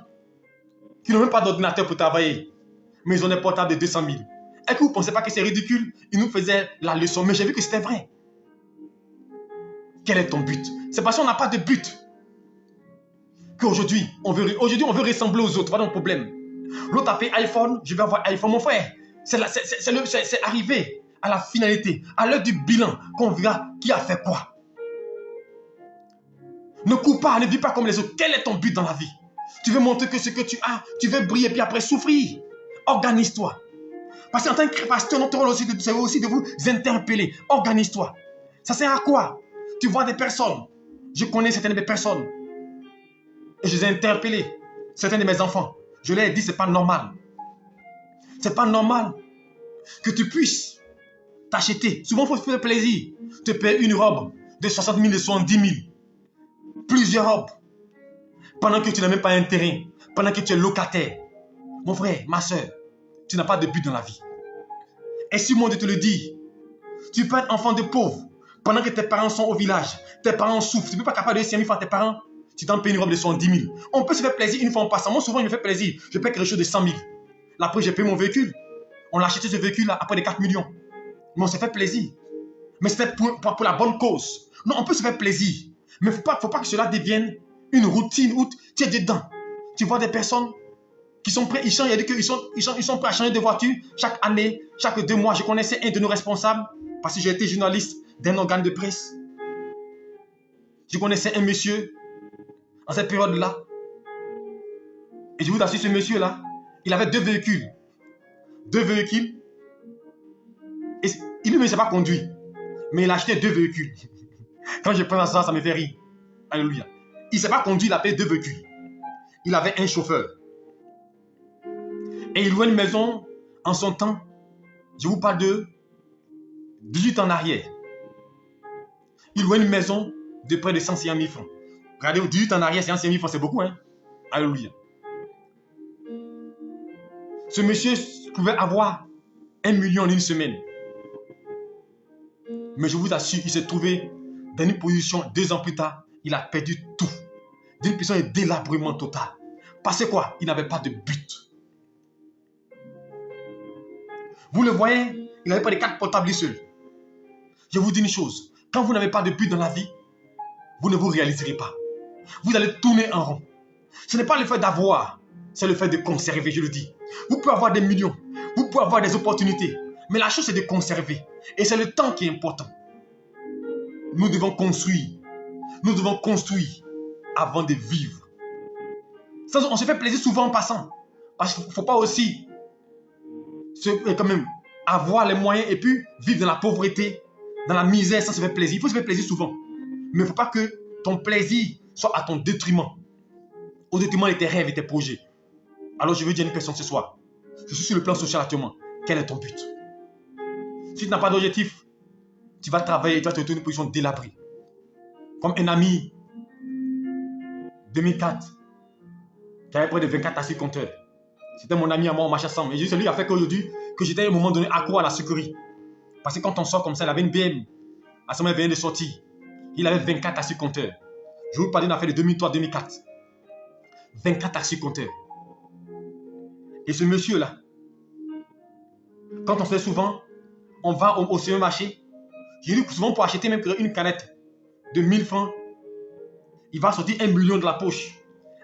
qui n'ont même pas d'ordinateur pour travailler, mais ils ont des portables de 200 000. Est-ce que vous ne pensez pas que c'est ridicule? Il nous faisait la leçon, mais j'ai vu que c'était vrai. Quel est ton but? C'est parce qu'on n'a pas de but qu'aujourd'hui, on veut ressembler aux autres. Voilà mon problème. L'autre a fait iPhone, je vais avoir iPhone. Mon frère, c'est arrivé à la finalité, à l'heure du bilan, qu'on verra qui a fait quoi. Ne cours pas, ne vis pas comme les autres. Quel est ton but dans la vie? Tu veux montrer que ce que tu as, tu veux briller puis après souffrir. Organise-toi. Parce qu'en tant que pasteur, notre rôle aussi, c'est aussi de vous interpeller. Organise-toi. Ça sert à quoi? Tu vois des personnes. Je connais certaines des personnes. Et je les ai interpellés. Certains de mes enfants. Je leur ai dit, c'est pas normal. C'est pas normal que tu puisses t'acheter. Souvent, il faut te faire plaisir. Te payer une robe de 60 000, de 70 000. Plusieurs robes. Pendant que tu n'as même pas un terrain. Pendant que tu es locataire. Mon frère, ma soeur, tu n'as pas de but dans la vie. Et si moi je te le dis, tu peux être enfant de pauvre. Pendant que tes parents sont au village, tes parents souffrent. Tu ne peux pas capable de 5 000 francs à tes parents. Tu t'en payes une robe de 70 000. On peut se faire plaisir une fois en passant. Moi, souvent, je me fais plaisir. Je paye quelque chose de 100 000. Après, j'ai payé mon véhicule. On l'a acheté ce véhicule-là après les 4 millions. Mais on s'est fait plaisir. Mais c'était pour la bonne cause. Non, on peut se faire plaisir. Mais il ne faut pas que cela devienne une routine où tu es dedans. Tu vois des personnes qui sont prêts, ils sont prêts à changer de voiture chaque année, chaque 2 mois. Je connaissais un de nos responsables parce que j'ai été journaliste d'un organe de presse. Je connaissais un monsieur en cette période-là. Et je vous assure, ce monsieur-là, il avait 2 véhicules. 2 véhicules. Et il ne sait pas conduire. Mais il a acheté 2 véhicules. Quand je prends ça, ça me fait rire. Alléluia. Il ne sait pas conduire, il a payé 2 véhicules. Il avait un chauffeur. Et il louait une maison en son temps. Je vous parle de 18 ans en arrière. Il louait une maison de près de 150 000 francs. Regardez, 18 ans en arrière, 150 000 francs, c'est beaucoup, hein? Alléluia. Ce monsieur pouvait avoir 1 million en une semaine. Mais je vous assure, il s'est trouvé dans une position 2 ans plus tard. Il a perdu tout. D'une position de délabrement total. Parce que quoi? Il n'avait pas de but. Vous le voyez, il n'avait pas de carte portable seul. Je vous dis une chose. Quand vous n'avez pas de but dans la vie, vous ne vous réaliserez pas. Vous allez tourner en rond. Ce n'est pas le fait d'avoir, c'est le fait de conserver, je le dis. Vous pouvez avoir des millions, vous pouvez avoir des opportunités, mais la chose c'est de conserver. Et c'est le temps qui est important. Nous devons construire. Nous devons construire avant de vivre. On se fait plaisir souvent en passant. Parce qu'il ne faut pas aussi quand même avoir les moyens et puis vivre dans la pauvreté, dans la misère sans se faire plaisir. Il faut se faire plaisir souvent. Mais il ne faut pas que ton plaisir soit à ton détriment. Au détriment de tes rêves et tes projets. Alors je veux dire une question ce soir. Je suis sur le plan social actuellement. Quel est ton but? Si tu n'as pas d'objectif, tu vas travailler et tu vas te retrouver dans une position délabrée. Comme un ami 2004 qui avait près de 24 assis compteurs. C'était mon ami à moi, on marchait ensemble. Et c'est lui qui a fait qu'aujourd'hui, que j'étais à un moment donné accro à la sucrerie. Parce que quand on sort comme ça, il avait une BM. À ce moment, il venait de sortir. Il avait 24 assis compteurs. Je vous parle d'une affaire de 2003-2004. 24 assis compteurs. Et ce monsieur-là, quand on fait souvent, on va au supermarché. Je dis souvent pour acheter même une canette de 1000 francs, il va sortir 1 million de la poche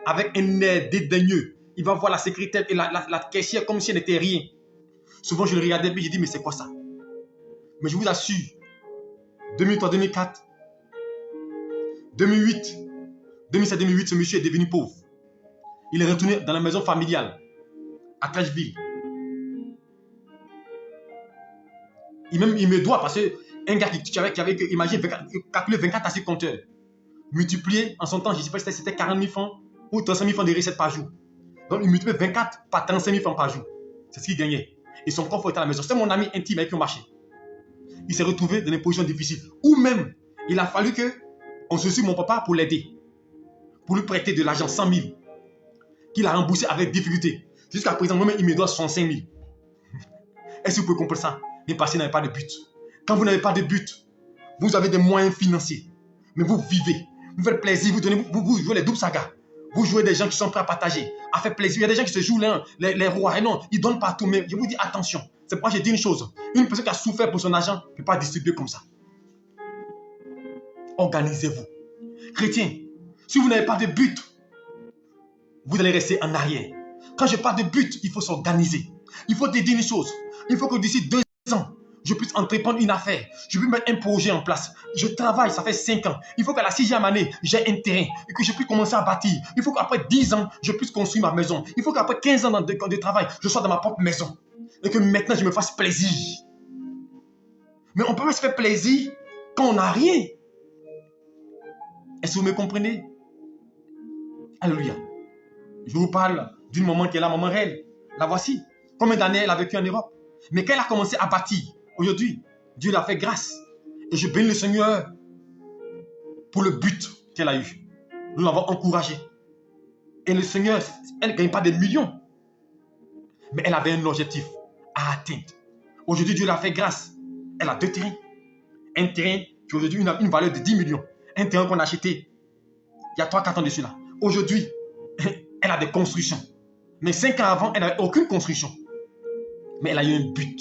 avec un air dédaigneux. Il va voir la secrétaire et la caissière comme si elle n'était rien. Souvent, je le regardais et je dis, mais c'est quoi ça? Mais je vous assure, 2003, 2004, 2008, 2007-2008, ce monsieur est devenu pauvre. Il est retourné dans la maison familiale à Trashville. Il me doit parce qu'un gars qui avait imagine, calculé 24 à 6 compteurs, multiplié en son temps, je ne sais pas si c'était 40 000 francs ou 35 000 francs de recettes par jour. Donc il multipliait 24 par 35 000 francs par jour. C'est ce qu'il gagnait. Et son confort était à la maison. C'était mon ami intime avec qui on marchait. Il s'est retrouvé dans une position difficile. Ou même, il a fallu qu'on se suive mon papa pour l'aider. Pour lui prêter de l'argent, 100 000. Qu'il a remboursé avec difficulté. Jusqu'à présent, moi-même, il me doit 65 000. Est-ce que vous pouvez comprendre ça? Mais parce que vous n'avez pas de but. Quand vous n'avez pas de but, vous avez des moyens financiers. Mais vous vivez. Vous faites plaisir. Vous jouez les doubles sagas. Vous jouez des gens qui sont prêts à partager, à faire plaisir. Il y a des gens qui se jouent les rois. Et non, ils donnent partout. Mais je vous dis attention. C'est pourquoi j'ai dit une chose. Une personne qui a souffert pour son argent ne peut pas distribuer comme ça. Organisez-vous. Chrétiens, si vous n'avez pas de but, vous allez rester en arrière. Quand je parle de but, il faut s'organiser. Il faut te dire une chose. Il faut que d'ici 2 ans, je puisse entreprendre une affaire. Je puisse mettre un projet en place. Je travaille, ça fait 5 ans. Il faut qu'à la 6e année, j'ai un terrain et que je puisse commencer à bâtir. Il faut qu'après 10 ans, je puisse construire ma maison. Il faut qu'après 15 ans de travail, je sois dans ma propre maison. Et que maintenant, je me fasse plaisir. Mais on peut pas se faire plaisir quand on n'a rien. Est-ce que vous me comprenez? Alléluia. Je vous parle d'une maman qui est la maman réelle. La voici. Combien d'années elle a vécu en Europe? Mais quand elle a commencé à bâtir, aujourd'hui, Dieu l'a fait grâce. Et je bénis le Seigneur pour le but qu'elle a eu. Nous l'avons encouragée. Et le Seigneur, elle ne gagne pas des millions. Mais elle avait un objectif à atteindre. Aujourd'hui, Dieu l'a fait grâce. Elle a 2 terrains. Un terrain qui aujourd'hui a une valeur de 10 millions. Un terrain qu'on a acheté il y a 3-4 ans dessus là. Aujourd'hui, elle a des constructions. Mais 5 ans avant, elle n'avait aucune construction. Mais elle a eu un but.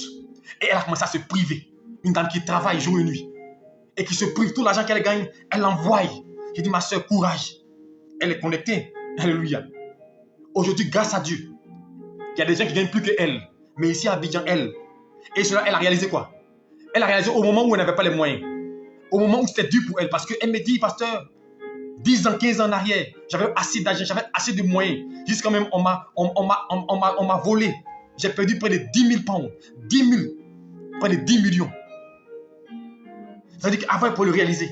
Et elle a commencé à se priver. Une dame qui travaille jour et nuit. et qui se prive, tout l'argent qu'elle gagne, elle l'envoie. J'ai dit, ma soeur, courage. Elle est connectée. Alléluia. Aujourd'hui, grâce à Dieu, il y a des gens qui gagnent plus que elle. Mais ici à Abidjan, elle. Et cela, elle a réalisé quoi? Elle a réalisé au moment où elle n'avait pas les moyens. Au moment où c'était dur pour elle. Parce qu'elle me dit, pasteur, 10 ans, 15 ans en arrière, j'avais assez d'argent, j'avais assez de moyens. Jusqu'à même, on m'a volé. J'ai perdu près de 10 000 pounds. 10 000. Près de 10 millions. Ça veut dire qu'avant, elle pouvait le réaliser.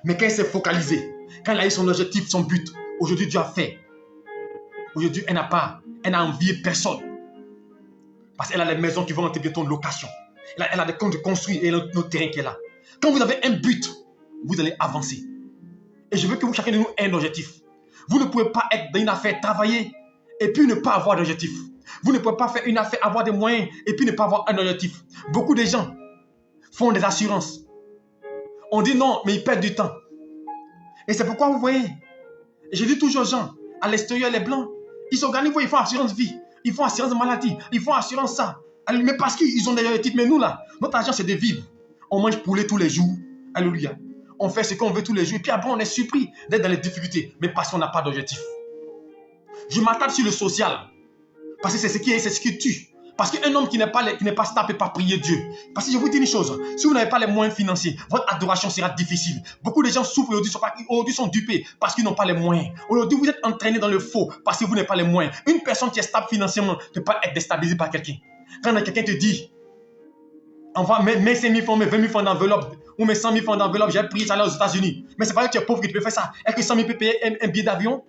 Mais quand elle s'est focalisée, quand elle a eu son objectif, son but, aujourd'hui, Dieu a fait. Aujourd'hui, elle n'a envié personne. Parce qu'elle a les maisons qui vont entrer bientôt en location. Elle a des comptes de construire et notre terrain qui est là. Quand vous avez un but, vous allez avancer. Et je veux que vous, chacun de nous, ait un objectif. Vous ne pouvez pas être dans une affaire, travailler et puis ne pas avoir d'objectif. Vous ne pouvez pas faire une affaire, avoir des moyens et puis ne pas avoir un objectif. Beaucoup de gens font des assurances. On dit non, mais ils perdent du temps. Et c'est pourquoi vous voyez, je dis toujours aux gens, à l'extérieur, les blancs, ils s'organisent, ils font assurance vie, ils font assurance maladie, ils font assurance ça. Mais parce qu'ils ont des objectifs. Mais nous là, notre argent c'est de vivre. On mange poulet tous les jours. Alléluia. On fait ce qu'on veut tous les jours. Et puis après, on est surpris d'être dans les difficultés. Mais parce qu'on n'a pas d'objectif. Je m'attarde sur le social. Parce que c'est ce qui tue. Parce qu'un homme qui n'est pas stable ne peut pas prier Dieu. Parce que je vous dis une chose, si vous n'avez pas les moyens financiers, votre adoration sera difficile. Beaucoup de gens souffrent aujourd'hui, sont dupés parce qu'ils n'ont pas les moyens. Aujourd'hui, vous êtes entraînés dans le faux parce que vous n'avez pas les moyens. Une personne qui est stable financièrement ne peut pas être déstabilisée par quelqu'un. Quand quelqu'un te dit, envoie, mets 5 000 francs, mets 20 000 francs d'enveloppe, ou mets 100 000 francs d'enveloppe, j'ai prié ça là aux États-Unis. Mais c'est pas que tu es pauvre que tu peux faire ça. Est-ce que 100 000 peut payer un billet d'avion?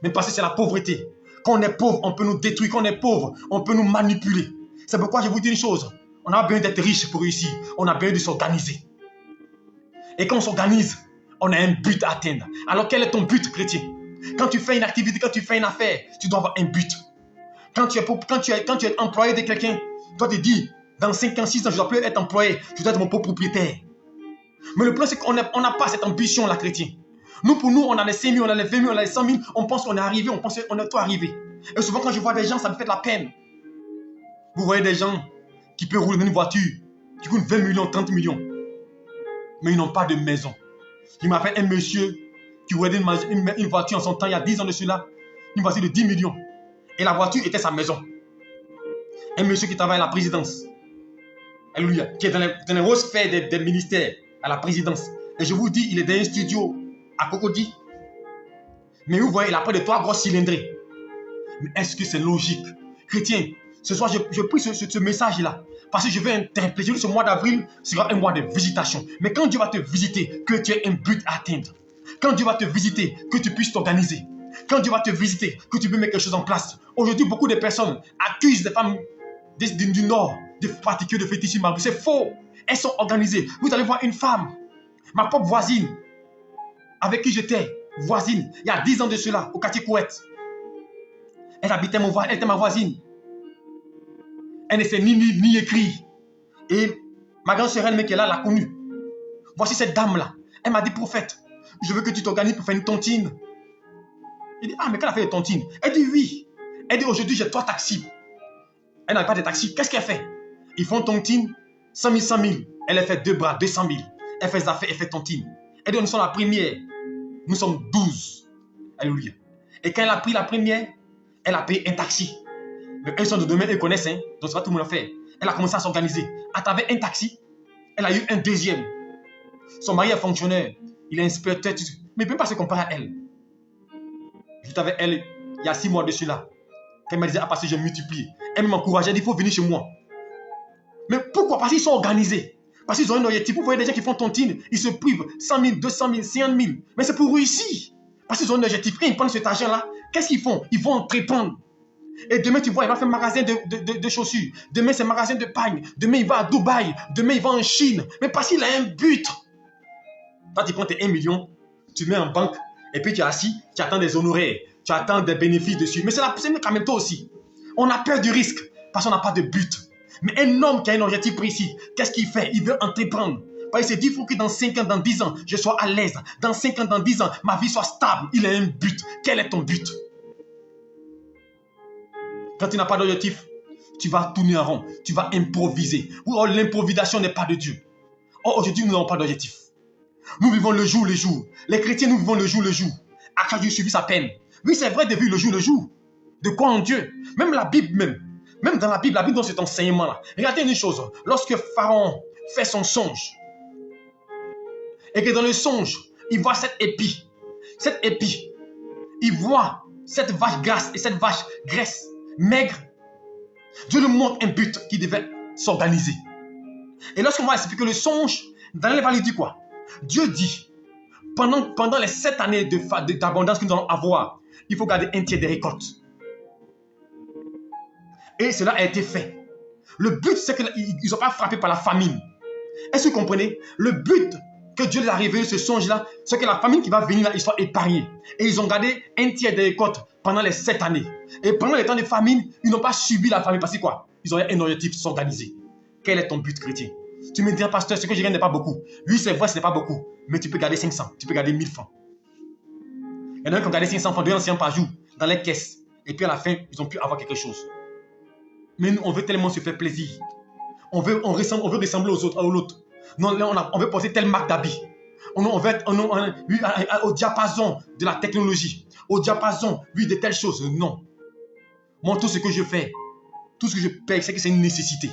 Mais parce que c'est la pauvreté. Quand on est pauvre, on peut nous détruire. Quand on est pauvre, on peut nous manipuler. C'est pourquoi je vous dis une chose. On a besoin d'être riche pour réussir. On a besoin de s'organiser. Et quand on s'organise, on a un but à atteindre. Alors quel est ton but, chrétien? Quand tu fais une activité, quand tu fais une affaire, tu dois avoir un but. Quand tu es employé de quelqu'un, tu dois te dire, dans 5 ans, 6 ans, je ne dois plus être employé. Je dois être mon propre propriétaire. Mais le problème, c'est qu'on n'a pas cette ambition-là, chrétien. Nous, pour nous, on a les 5 000, on a les 20 000, on a les 100 000, on pense qu'on est arrivé, on pense qu'on est tout arrivé. Et souvent, quand je vois des gens, ça me fait de la peine. Vous voyez des gens qui peuvent rouler dans une voiture qui coûte 20 millions, 30 millions. Mais ils n'ont pas de maison. Il m'a fait un monsieur qui roulait une voiture en son temps, il y a 10 ans de cela, une voiture de 10 millions. Et la voiture était sa maison. Un monsieur qui travaille à la présidence. Alléluia. Qui est dans les hautes sphères des ministères, à la présidence. Et je vous dis, il est dans un studio à Cocody. Mais vous voyez, il a pas de 3 grosses cylindrées. Mais est-ce que c'est logique? Chrétien, ce soir, je prie ce message-là. Parce que je veux interpréter. Ce mois d'avril sera un mois de visitation. Mais quand Dieu va te visiter, que tu aies un but à atteindre. Quand Dieu va te visiter, que tu puisses t'organiser. Quand Dieu va te visiter, que tu peux mettre quelque chose en place. Aujourd'hui, beaucoup de personnes accusent les femmes du Nord de pratiquer de fétichisme. C'est faux. Elles sont organisées. Vous allez voir une femme, ma propre voisine, avec qui j'étais voisine, il y a 10 ans de cela, au quartier Couette. Elle était ma voisine. Elle ne sait ni écrire. Et ma grande sœur, elle qui est là, l'a connue. Voici cette dame-là. Elle m'a dit, prophète, je veux que tu t'organises pour faire une tontine. Il dit, ah, mais qu'elle a fait des tontines? Elle dit, oui. Elle dit, aujourd'hui, j'ai 3 taxis. Elle n'avait pas de taxi. Qu'est-ce qu'elle fait? Ils font tontine, 100 000, 100 000. Elle a fait 2 bras, 200 000. Elle fait des affaires, elle fait tontine. Elle dit, nous sommes la première. Nous sommes 12. Alléluia. Et quand elle a pris la première, elle a payé un taxi. Mais eux sont de demain, ils connaissent, hein? Donc c'est pas tout le monde à faire. Elle a commencé à s'organiser. À travers un taxi, elle a eu un deuxième. Son mari est fonctionnaire. Il est inspecteur. Mais il ne peut pas se comparer à elle. J'étais avec elle il y a 6 mois de cela. Quand elle me disait, ah, parce que j'ai multiplié. Elle m'encourageait, elle dit, il faut venir chez moi. Mais pourquoi? Parce qu'ils sont organisés. Parce qu'ils ont un objectif. Vous voyez des gens qui font tontine, ils se privent 100 000, 200 000, 50 000. Mais c'est pour réussir. Parce qu'ils ont un objectif. Quand ils prennent cet argent-là, qu'est-ce qu'ils font? Ils vont entreprendre. Et demain, tu vois, il va faire un magasin de chaussures. Demain, c'est un magasin de pagne. Demain, il va à Dubaï. Demain, il va en Chine. Mais parce qu'il a un but. Toi, tu prends tes 1 million, tu mets en banque, et puis tu es assis, tu attends des honoraires, tu attends des bénéfices dessus. Mais c'est quand même toi aussi. On a peur du risque parce qu'on n'a pas de but. Mais un homme qui a un objectif précis, qu'est-ce qu'il fait? Il veut entreprendre. Il s'est dit, il faut que dans 5 ans, dans 10 ans, je sois à l'aise. Dans 5 ans, dans 10 ans, ma vie soit stable. Il a un but. Quel est ton but? Quand tu n'as pas d'objectif, tu vas tourner en rond. Tu vas improviser. Ou l'improvisation n'est pas de Dieu. Or, aujourd'hui, nous n'avons pas d'objectif. Nous vivons le jour le jour. Les chrétiens, nous vivons le jour le jour. À chaque jour suffit sa peine. Oui, c'est vrai de vivre le jour le jour. De quoi en Dieu? Même la Bible, même dans la Bible donne cet enseignement-là. Regardez une chose. Lorsque Pharaon fait son songe, et que dans le songe, il voit cette épi, il voit cette vache grasse et cette vache graisse, maigre. Dieu lui montre un but qui devait s'organiser. Et lorsqu'on va expliquer le songe, Daniel va lui dire quoi? Dieu dit, pendant les 7 années d'abondance que nous allons avoir, il faut garder un tiers des récoltes. Et cela a été fait. Le but, c'est qu'ils ne sont pas frappés par la famine. Est-ce que vous comprenez? Le but que Dieu les a révélé, ce songe-là, c'est que la famine qui va venir là, ils soient épargnés. Et ils ont gardé un tiers des récoltes pendant les 7 années. Et pendant les temps de famine, ils n'ont pas subi la famine. Parce que quoi? Ils ont un objectif, s'organiser. Quel est ton but chrétien? Tu me dis, pasteur, ce que je gagne n'est pas beaucoup. Oui, c'est vrai, ce n'est pas beaucoup. Mais tu peux garder 500, tu peux garder 1000 francs. Il y en a qui ont gardé 500 francs, 200 par jour dans les caisses. Et puis à la fin, ils ont pu avoir quelque chose. Mais nous, on veut tellement se faire plaisir. On veut ressembler aux autres, à l'autre. Non, on veut porter telle marque d'habit. On veut être au diapason de la technologie. Au diapason, oui, de telles choses. Non. Moi, tout ce que je fais, tout ce que je paye, c'est que c'est une nécessité.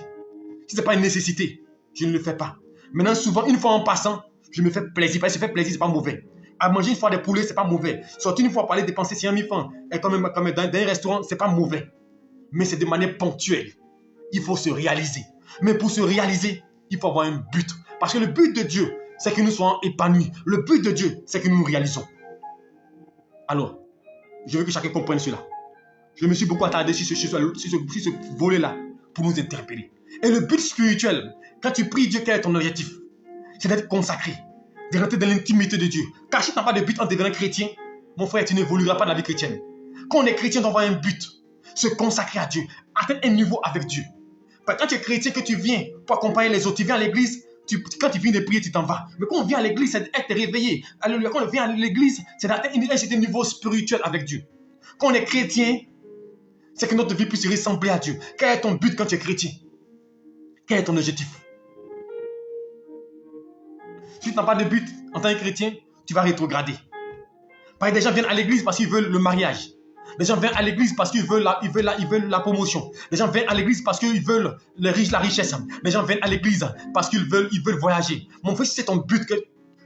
Si ce n'est pas une nécessité, je ne le fais pas. Maintenant, souvent, une fois en passant, je me fais plaisir. Parce que se faire plaisir, ce n'est pas mauvais. À manger une fois des poulets, ce n'est pas mauvais. Sortir une fois pour aller dépenser 100 000 francs, et comme dans un restaurant, ce n'est pas mauvais. Mais c'est de manière ponctuelle. Il faut se réaliser. Mais pour se réaliser, il faut avoir un but. Parce que le but de Dieu, c'est que nous soyons épanouis. Le but de Dieu, c'est que nous nous réalisons. Alors, je veux que chacun comprenne cela. Je me suis beaucoup attardé sur ce volet-là pour nous interpeller. Et le but spirituel, quand tu pries Dieu, quel est ton objectif? C'est d'être consacré, de rentrer dans l'intimité de Dieu. Car si tu n'as pas de but en devenant chrétien, mon frère, tu n'évolueras pas dans la vie chrétienne. Quand on est chrétien, on doit avoir un but. Se consacrer à Dieu, atteindre un niveau avec Dieu. Quand tu es chrétien, que tu viens pour accompagner les autres, tu viens à l'église, quand tu viens de prier, tu t'en vas. Mais quand on vient à l'église, c'est d'être réveillé. Alléluia. Quand on vient à l'église, c'est d'atteindre un certain niveau spirituel avec Dieu. Quand on est chrétien, c'est que notre vie puisse ressembler à Dieu. Quel est ton but quand tu es chrétien? Quel est ton objectif? Si tu n'as pas de but en tant que chrétien, tu vas rétrograder. Parce que des gens viennent à l'église parce qu'ils veulent le mariage. Les gens viennent à l'église parce qu'ils veulent la promotion. Les gens viennent à l'église parce qu'ils veulent la richesse. Les gens viennent à l'église parce qu'ils veulent voyager. Mon frère, si c'est ton but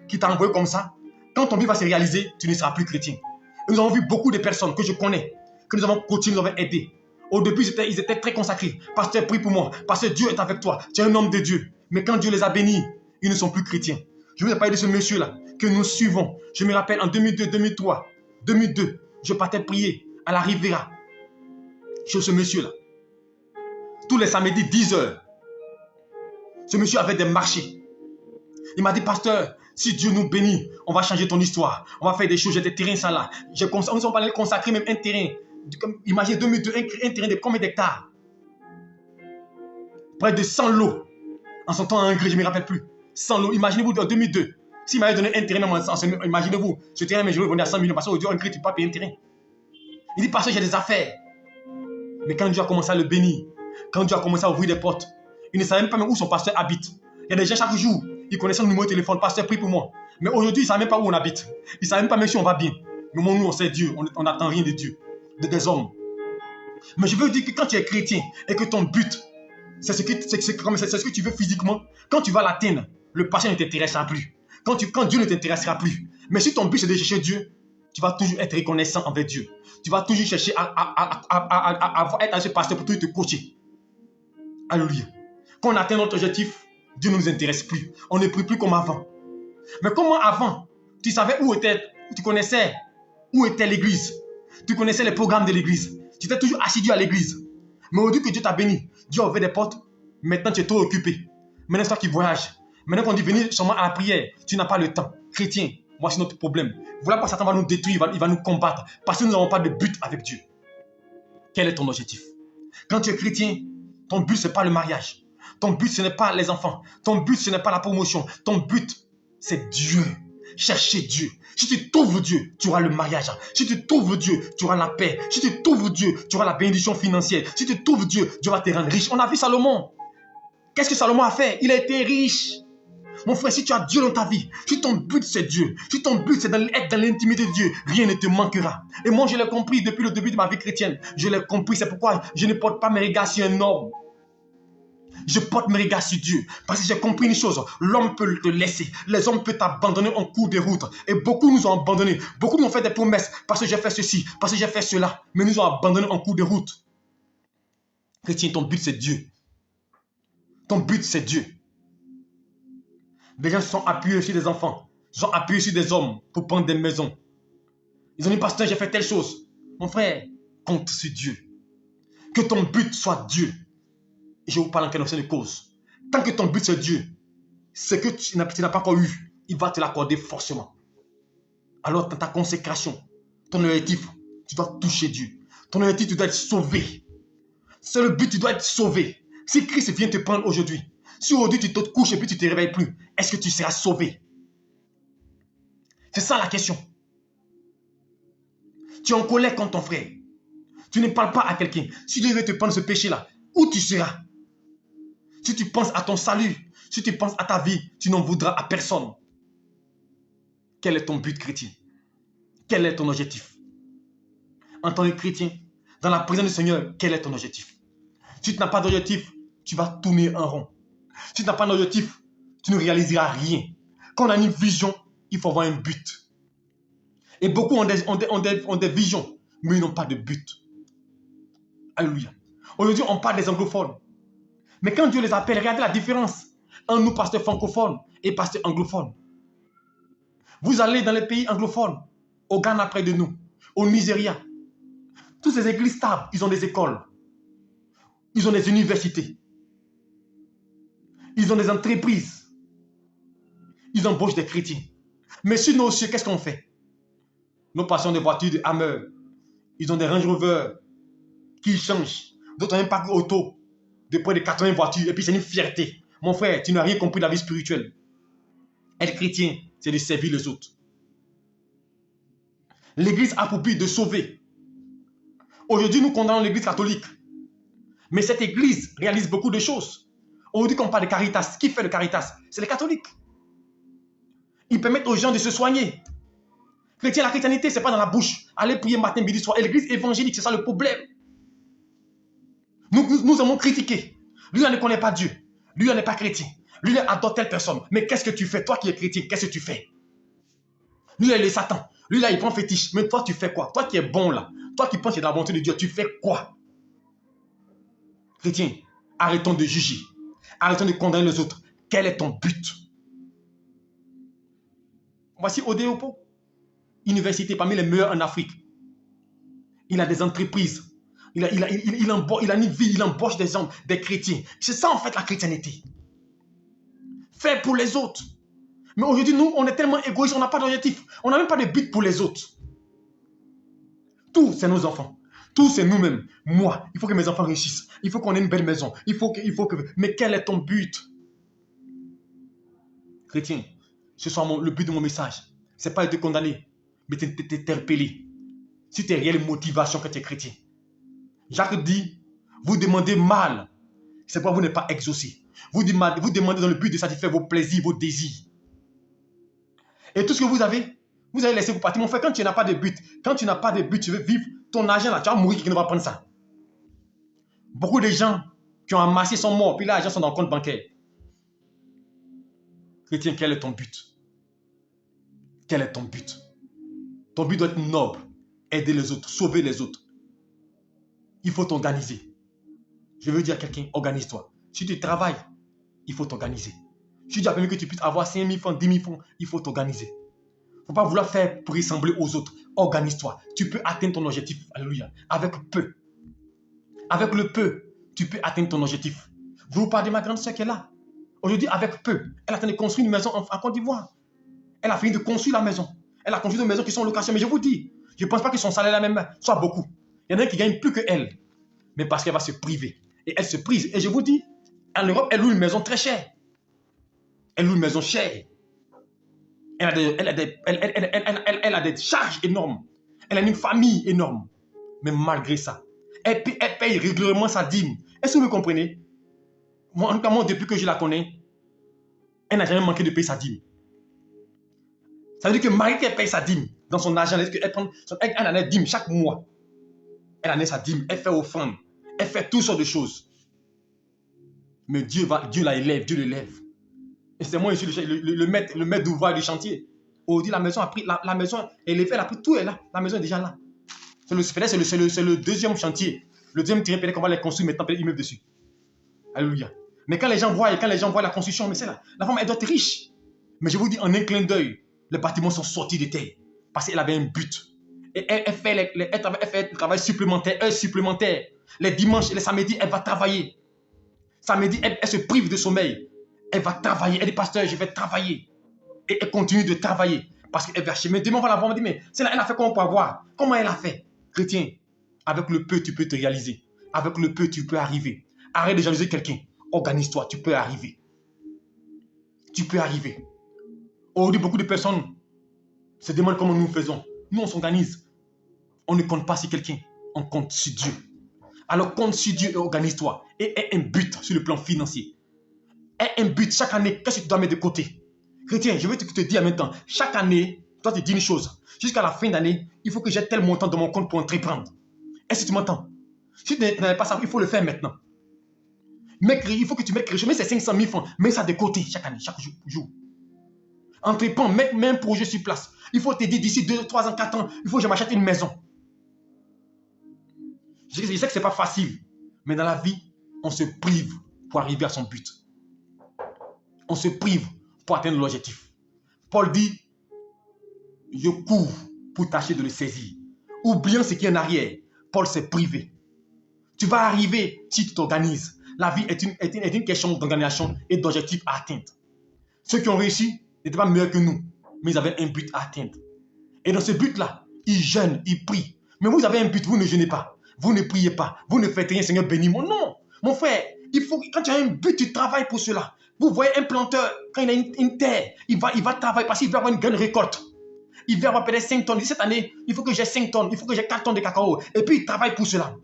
qui t'a envoyé comme ça, quand ton but va se réaliser, tu ne seras plus chrétien. Et nous avons vu beaucoup de personnes que je connais, que nous avons coaché, nous avons aidé. Au début, ils étaient très consacrés. Pasteur, prie pour moi. Pasteur, Dieu est avec toi. Tu es un homme de Dieu. Mais quand Dieu les a bénis, ils ne sont plus chrétiens. Je vous ai parlé de ce monsieur-là que nous suivons. Je me rappelle en 2002, 2003, 2002, je partais prier à la Riviera, chez ce monsieur-là. Tous les samedis, 10 heures. Ce monsieur avait des marchés. Il m'a dit, pasteur, si Dieu nous bénit, on va changer ton histoire. On va faire des choses, j'ai des terrains, ça là. On ne s'est pas consacré même un terrain. Imaginez 2002, un terrain de combien d'hectares? Près de 100 lots. En son temps en Hongrie, je ne me rappelle plus. 100 lots. Imaginez-vous en 2002. S'il m'avait donné un terrain, imaginez-vous, ce terrain, mais je vais venir à 100 millions. Parce qu'aujourd'hui, en Hongrie, tu ne peux pas payer un terrain. Il dit, parce que j'ai des affaires. Mais quand Dieu a commencé à le bénir, quand Dieu a commencé à ouvrir des portes, il ne savait même pas où son pasteur habite. Il y a des gens chaque jour, ils connaissaient le numéro de téléphone, pasteur, prie pour moi. Mais aujourd'hui, ils ne savent même pas où on habite. Ils ne savent même pas même si on va bien. Mais nous, on sait Dieu, on n'attend rien de Dieu, des hommes. Mais je veux dire que quand tu es chrétien et que ton but, c'est ce que tu veux physiquement, quand tu vas l'atteindre, le pasteur ne t'intéressera plus. Quand Dieu ne t'intéressera plus. Mais si ton but c'est de chercher Dieu, tu vas toujours être reconnaissant envers Dieu. Tu vas toujours chercher à être à ce pasteur pour toujours te coacher. Alléluia. Quand on atteint notre objectif, Dieu ne nous intéresse plus. On ne prie plus comme avant. Mais comment avant, tu savais tu connaissais où était l'église. Tu connaissais les programmes de l'église. Tu étais toujours assidu à l'église. Mais aujourd'hui que Dieu t'a béni, Dieu a ouvert des portes. Maintenant, tu es trop occupé. Maintenant, c'est toi qui voyages. Maintenant qu'on dit venir seulement à la prière, tu n'as pas le temps. Chrétien, moi, c'est notre problème. Voilà pourquoi Satan va nous détruire, il va nous combattre. Parce que nous n'avons pas de but avec Dieu. Quel est ton objectif? Quand tu es chrétien, ton but, ce n'est pas le mariage. Ton but, ce n'est pas les enfants. Ton but, ce n'est pas la promotion. Ton but, c'est Dieu. Chercher Dieu. Si tu trouves Dieu, tu auras le mariage. Si tu trouves Dieu, tu auras la paix. Si tu trouves Dieu, tu auras la bénédiction financière. Si tu trouves Dieu, Dieu va te rendre riche. On a vu Salomon. Qu'est-ce que Salomon a fait? Il a été riche. Mon frère, si tu as Dieu dans ta vie, si ton but c'est Dieu, si ton but c'est d'être dans l'intimité de Dieu, rien ne te manquera. Et moi, je l'ai compris depuis le début de ma vie chrétienne. Je l'ai compris, c'est pourquoi je ne porte pas mes regards sur un homme. Je porte mes regards sur Dieu. Parce que j'ai compris une chose. L'homme peut te laisser. Les hommes peuvent t'abandonner en cours de route. Et beaucoup nous ont abandonnés. Beaucoup nous ont fait des promesses. Parce que j'ai fait ceci. Parce que j'ai fait cela. Mais nous ont abandonnés en cours de route. Chrétien, ton but c'est Dieu. Ton but c'est Dieu. Des gens se sont appuyés sur des enfants. Ils sont appuyés sur des hommes pour prendre des maisons. Ils ont dit, pasteur, j'ai fait telle chose. Mon frère, compte sur Dieu. Que ton but soit Dieu. Et je vous parle en quelle de cause. Tant que ton but c'est Dieu, ce que tu n'as pas encore eu, il va te l'accorder forcément. Alors dans ta consécration, ton objectif, tu dois toucher Dieu. Ton objectif, tu dois être sauvé. C'est le but, tu dois être sauvé. Si Christ vient te prendre aujourd'hui, si aujourd'hui tu te couches et puis tu ne te réveilles plus, est-ce que tu seras sauvé? C'est ça la question. Tu es en colère contre ton frère. Tu ne parles pas à quelqu'un. Si Dieu veut te prendre ce péché-là, où tu seras? Si tu penses à ton salut, si tu penses à ta vie, tu n'en voudras à personne. Quel est ton but chrétien? Quel est ton objectif? En tant que chrétien, dans la présence du Seigneur, quel est ton objectif? Si tu n'as pas d'objectif, tu vas tourner en rond. Si tu n'as pas d'objectif, tu ne réaliseras rien. Quand on a une vision, il faut avoir un but. Et beaucoup ont des visions, mais ils n'ont pas de but. Alléluia. Aujourd'hui, on parle des anglophones. Mais quand Dieu les appelle, regardez la différence entre nous, pasteurs francophones et pasteurs anglophones. Vous allez dans les pays anglophones, au Ghana près de nous, au Nigeria. Toutes ces églises stables, ils ont des écoles. Ils ont des universités. Ils ont des entreprises. Ils embauchent des chrétiens. Mais sur nos cieux, qu'est-ce qu'on fait? Nous passons des voitures de Hammer. Ils ont des Range Rover qui changent. D'autres ont un parc auto de près de 80 voitures. Et puis c'est une fierté. Mon frère, tu n'as rien compris de la vie spirituelle. Être chrétien, c'est de servir les autres. L'église a pour but de sauver. Aujourd'hui, nous condamnons l'église catholique. Mais cette église réalise beaucoup de choses. Aujourd'hui, quand on parle de Caritas, qui fait le Caritas? C'est les catholiques. Ils permettent aux gens de se soigner. Chrétien, la chrétienté, ce n'est pas dans la bouche. Allez prier matin, midi, soir. Et l'église évangélique, c'est ça le problème. Nous avons critiqué. Lui, il ne connaît pas Dieu. Lui, il n'est pas chrétien. Lui, il adore telle personne. Mais qu'est-ce que tu fais? Toi qui es chrétien, qu'est-ce que tu fais? Lui, il est le Satan. Lui, là, il prend fétiche. Mais toi, tu fais quoi? Toi qui es bon, là. Toi qui penses qu'il y a de la bonté de Dieu, tu fais quoi? Chrétien, arrêtons de juger. Arrêtons de condamner les autres. Quel est ton but? Voici Odeopo. Université parmi les meilleures en Afrique. Il a des entreprises. Il a une vie, il embauche des hommes, des chrétiens. C'est ça en fait la chrétienté. Faire pour les autres. Mais aujourd'hui, nous, on est tellement égoïstes, on n'a pas d'objectif. On n'a même pas de but pour les autres. Tout, c'est nos enfants. Tout, c'est nous-mêmes. Moi, il faut que mes enfants réussissent. Il faut qu'on ait une belle maison. Mais quel est ton but? Chrétien, ce soit le but de mon message. Ce n'est pas de te condamner, mais de t'interpeller. Si tu es réelle motivation que tu es chrétien. Jacques dit, vous demandez mal, c'est pourquoi vous n'êtes pas exaucé. Vous demandez dans le but de satisfaire vos plaisirs, vos désirs. Et tout ce que vous avez laissé vous partir. Mon frère, quand tu n'as pas de but, tu veux vivre ton argent là, tu vas mourir, qui ne va prendre ça. Beaucoup de gens qui ont amassé sont morts, puis là, l'argent sont dans le compte bancaire. Chrétien, quel est ton but? Quel est ton but? Ton but doit être noble, aider les autres, sauver les autres. Il faut t'organiser. Je veux dire à quelqu'un, organise-toi. Si tu travailles, il faut t'organiser. Si tu as permis que tu puisses avoir 5 000 francs, 10 000 francs, il faut t'organiser. Il ne faut pas vouloir faire pour ressembler aux autres. Organise-toi. Tu peux atteindre ton objectif. Alléluia. Avec peu. Avec le peu, tu peux atteindre ton objectif. Vous parlez de ma grande soeur qui est là. Aujourd'hui, avec peu, elle a fini de construire une maison en Côte d'Ivoire. Elle a fini de construire la maison. Elle a construit une maison qui sont en location. Mais je vous dis, je ne pense pas que son salaire là même soit beaucoup. Il y en a qui gagnent plus que elle. Mais parce qu'elle va se priver. Et elle se prive. Et je vous dis, en Europe, elle loue une maison très chère. Elle loue une maison chère. Elle a des charges énormes. Elle a une famille énorme. Mais malgré ça, elle paye régulièrement sa dîme. Est-ce que vous comprenez? Moi, en tout cas, moi, depuis que je la connais, Elle n'a jamais manqué de payer sa dîme. Ça veut dire que Marie, qui paye sa dîme dans son argent, elle en a dîme chaque mois. Elle en a sa dîme, elle fait offrande, elle fait toutes sortes de choses. Mais Dieu la élève, Dieu l'élève. Et c'est moi, je suis le maître d'ouvrage du chantier. Aujourd'hui, la maison est élevée, elle a pris tout, elle est là. La maison est déjà là. C'est le deuxième chantier. Le deuxième terrain, peut-être qu'on va les construire maintenant, peut-être immeuble dessus. Alléluia. Mais quand les gens voient la construction, mais c'est là, la femme, elle doit être riche. Mais je vous dis, en un clin d'œil, les bâtiments sont sortis de terre. Parce qu'elle avait un but. Et elle fait le travail supplémentaire, heures supplémentaires. Les dimanches et les samedis, elle va travailler. Samedi, elle se prive de sommeil. Elle va travailler. Elle dit, pasteur, je vais travailler. Et elle continue de travailler. Parce qu'elle va chez moi. Demain, on va la voir. On va dire, mais elle a fait comment pour avoir? Comment elle a fait? Chrétien, avec le peu, tu peux te réaliser. Avec le peu, tu peux arriver. Arrête de jalouser quelqu'un. Organise-toi, tu peux arriver. Tu peux arriver. Aujourd'hui, beaucoup de personnes se demandent comment nous faisons. Nous, on s'organise. On ne compte pas sur quelqu'un. On compte sur Dieu. Alors, compte sur Dieu et organise-toi. Et aie un but sur le plan financier. Aie un but chaque année. Qu'est-ce que tu dois mettre de côté? Chrétien, je veux te dire en même temps. Chaque année, tu dois te dire une chose. Jusqu'à la fin d'année, il faut que j'ai tel montant dans mon compte pour entreprendre. Est-ce que tu m'entends? Si tu n'avais pas ça, il faut le faire maintenant. Il faut que tu mettes quelque chose. Mets ces 500 000 francs. Mets ça de côté chaque année, chaque jour. Entreprends, mets un projet sur place. Il faut te dire d'ici 2, 3 ans, 4 ans, il faut que je m'achète une maison. Je sais que ce n'est pas facile. Mais dans la vie, on se prive pour arriver à son but. On se prive pour atteindre l'objectif. Paul dit, je cours pour tâcher de le saisir. Oubliant ce qui est en arrière, Paul s'est privé. Tu vas arriver si tu t'organises. La vie est une question d'organisation et d'objectif à atteindre. Ceux qui ont réussi n'étaient pas meilleurs que nous, mais ils avaient un but à atteindre. Et dans ce but-là, ils jeûnent, ils prient. Mais vous avez un but, vous ne jeûnez pas. Vous ne priez pas. Vous ne faites rien, Seigneur, bénis-moi. Non, mon frère, quand tu as un but, tu travailles pour cela. Vous voyez un planteur, quand il a une terre, il va travailler parce qu'il veut avoir une grande récolte. Il veut avoir peut-être 5 tonnes. Il dit, cette année, il faut que j'ai 5 tonnes, il faut que j'ai 4 tonnes de cacao. Et puis, il travaille pour cela.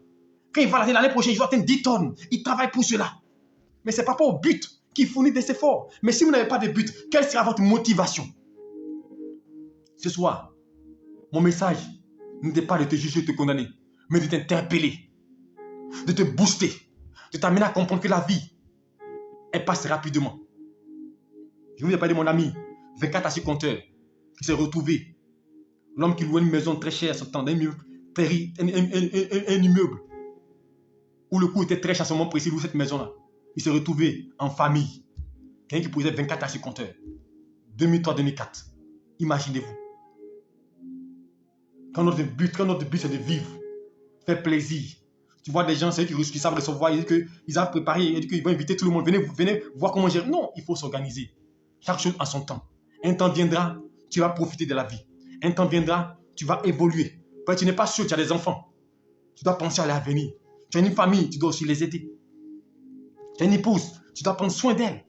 Quand il va l'année prochaine, il doit atteindre 10 tonnes. Il travaille pour cela. Mais ce n'est pas au but qu'il fournit des efforts. Mais si vous n'avez pas de but, quelle sera votre motivation? Ce soir, mon message n'était pas de te juger, de te condamner, mais de t'interpeller, de te booster, de t'amener à comprendre que la vie, elle passe rapidement. Je vous ai parlé de mon ami, 24 à 6 compteurs, qui s'est retrouvé, l'homme qui louait une maison très chère à ce temps, un immeuble, où le coût était très cher à ce moment précis, où cette maison-là, il s'est retrouvé en famille. Quelqu'un qui posait 24 à 6 compteurs, 2003-2004. Imaginez-vous. Quand notre but c'est de vivre, faire plaisir. Tu vois des gens, c'est eux qui savent recevoir, ils disent qu'ils ont préparé, ils disent qu'ils vont inviter tout le monde. Venez voir comment gérer. Non, il faut s'organiser. Chaque chose a son temps. Un temps viendra, tu vas profiter de la vie. Un temps viendra, tu vas évoluer. Parce que tu n'es pas sûr, tu as des enfants. Tu dois penser à l'avenir. Tu as une famille, tu dois aussi les aider. Tu as une épouse, tu dois prendre soin d'elle.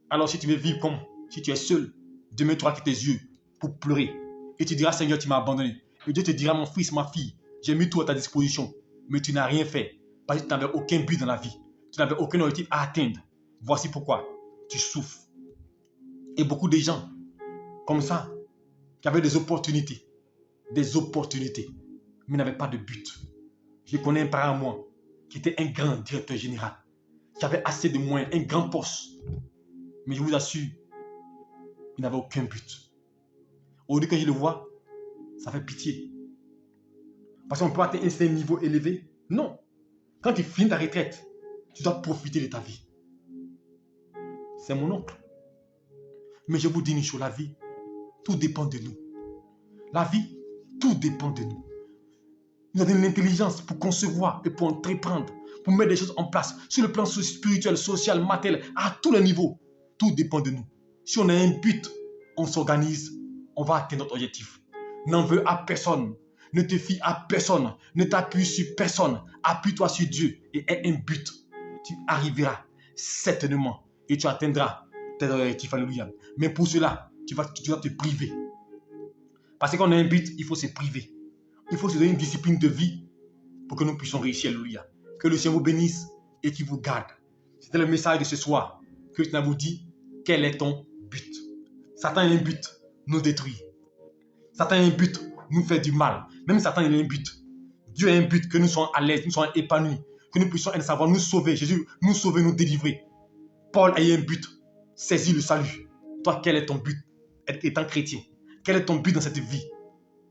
Alors si tu veux vivre comme si tu es seul, demain tu auras tes yeux pour pleurer. Et tu diras, Seigneur, tu m'as abandonné. Et Dieu te dira, mon fils, ma fille, j'ai mis tout à ta disposition, mais tu n'as rien fait. Parce que tu n'avais aucun but dans la vie. Tu n'avais aucun objectif à atteindre. Voici pourquoi tu souffres. Et beaucoup de gens, comme ça, qui avaient des opportunités, mais n'avaient pas de but. Je connais un parent à moi, qui était un grand directeur général, qui avait assez de moyens, un grand poste. Mais je vous assure, il n'avait aucun but. Aujourd'hui, quand je le vois, ça fait pitié. Parce qu'on peut atteindre un certain niveau élevé. Non. Quand tu finis ta retraite, tu dois profiter de ta vie. C'est mon oncle. Mais je vous dis une chose, la vie, tout dépend de nous. La vie, tout dépend de nous. Nous avons l'intelligence pour concevoir et pour entreprendre, pour mettre des choses en place sur le plan spirituel, social, matériel, à tous les niveaux. Tout dépend de nous. Si on a un but, on s'organise, on va atteindre notre objectif. N'en veux à personne. Ne te fie à personne. Ne t'appuie sur personne. Appuie-toi sur Dieu et aie un but. Tu arriveras certainement et tu atteindras tes objectifs. Alléluia. Mais pour cela, tu dois te priver. Parce qu'on a un but, il faut se priver. Il faut se donner une discipline de vie pour que nous puissions réussir. Alléluia. Que le Seigneur vous bénisse et qu'il vous garde. C'était le message de ce soir que je vous dis. quel est ton but? Satan a un but, nous détruire. Satan a un but, nous faire du mal. Même Satan, il a un but. Dieu a un but, que nous soyons à l'aise, nous soyons épanouis, que nous puissions savoir nous sauver. Jésus nous sauver, nous délivrer. Paul a un but, saisir le salut. Toi, quel est ton but étant chrétien? Quel est ton but dans cette vie?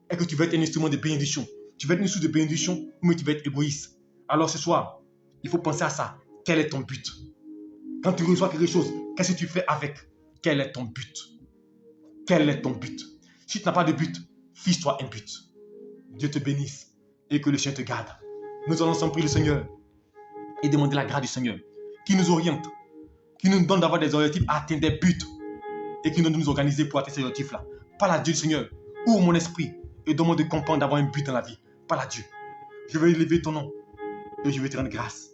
Est-ce que tu veux être un instrument de bénédiction? Tu veux être une source de bénédiction ou tu veux être égoïste? Alors ce soir, il faut penser à ça. Quel est ton but? Quand tu reçois quelque chose, qu'est-ce que tu fais avec? Quel est ton but? Quel est ton but? Si tu n'as pas de but, fixe-toi un but. Dieu te bénisse et que le Seigneur te garde. Nous allons ensemble prier le Seigneur et demander la grâce du Seigneur qui nous oriente, qui nous donne d'avoir des objectifs à atteindre des buts et qui nous donne de nous organiser pour atteindre ces objectifs-là. Parle à Dieu, Seigneur. Ouvre mon esprit et donne-moi de comprendre d'avoir un but dans la vie. Parle à Dieu. Je vais élever ton nom et je vais te rendre grâce.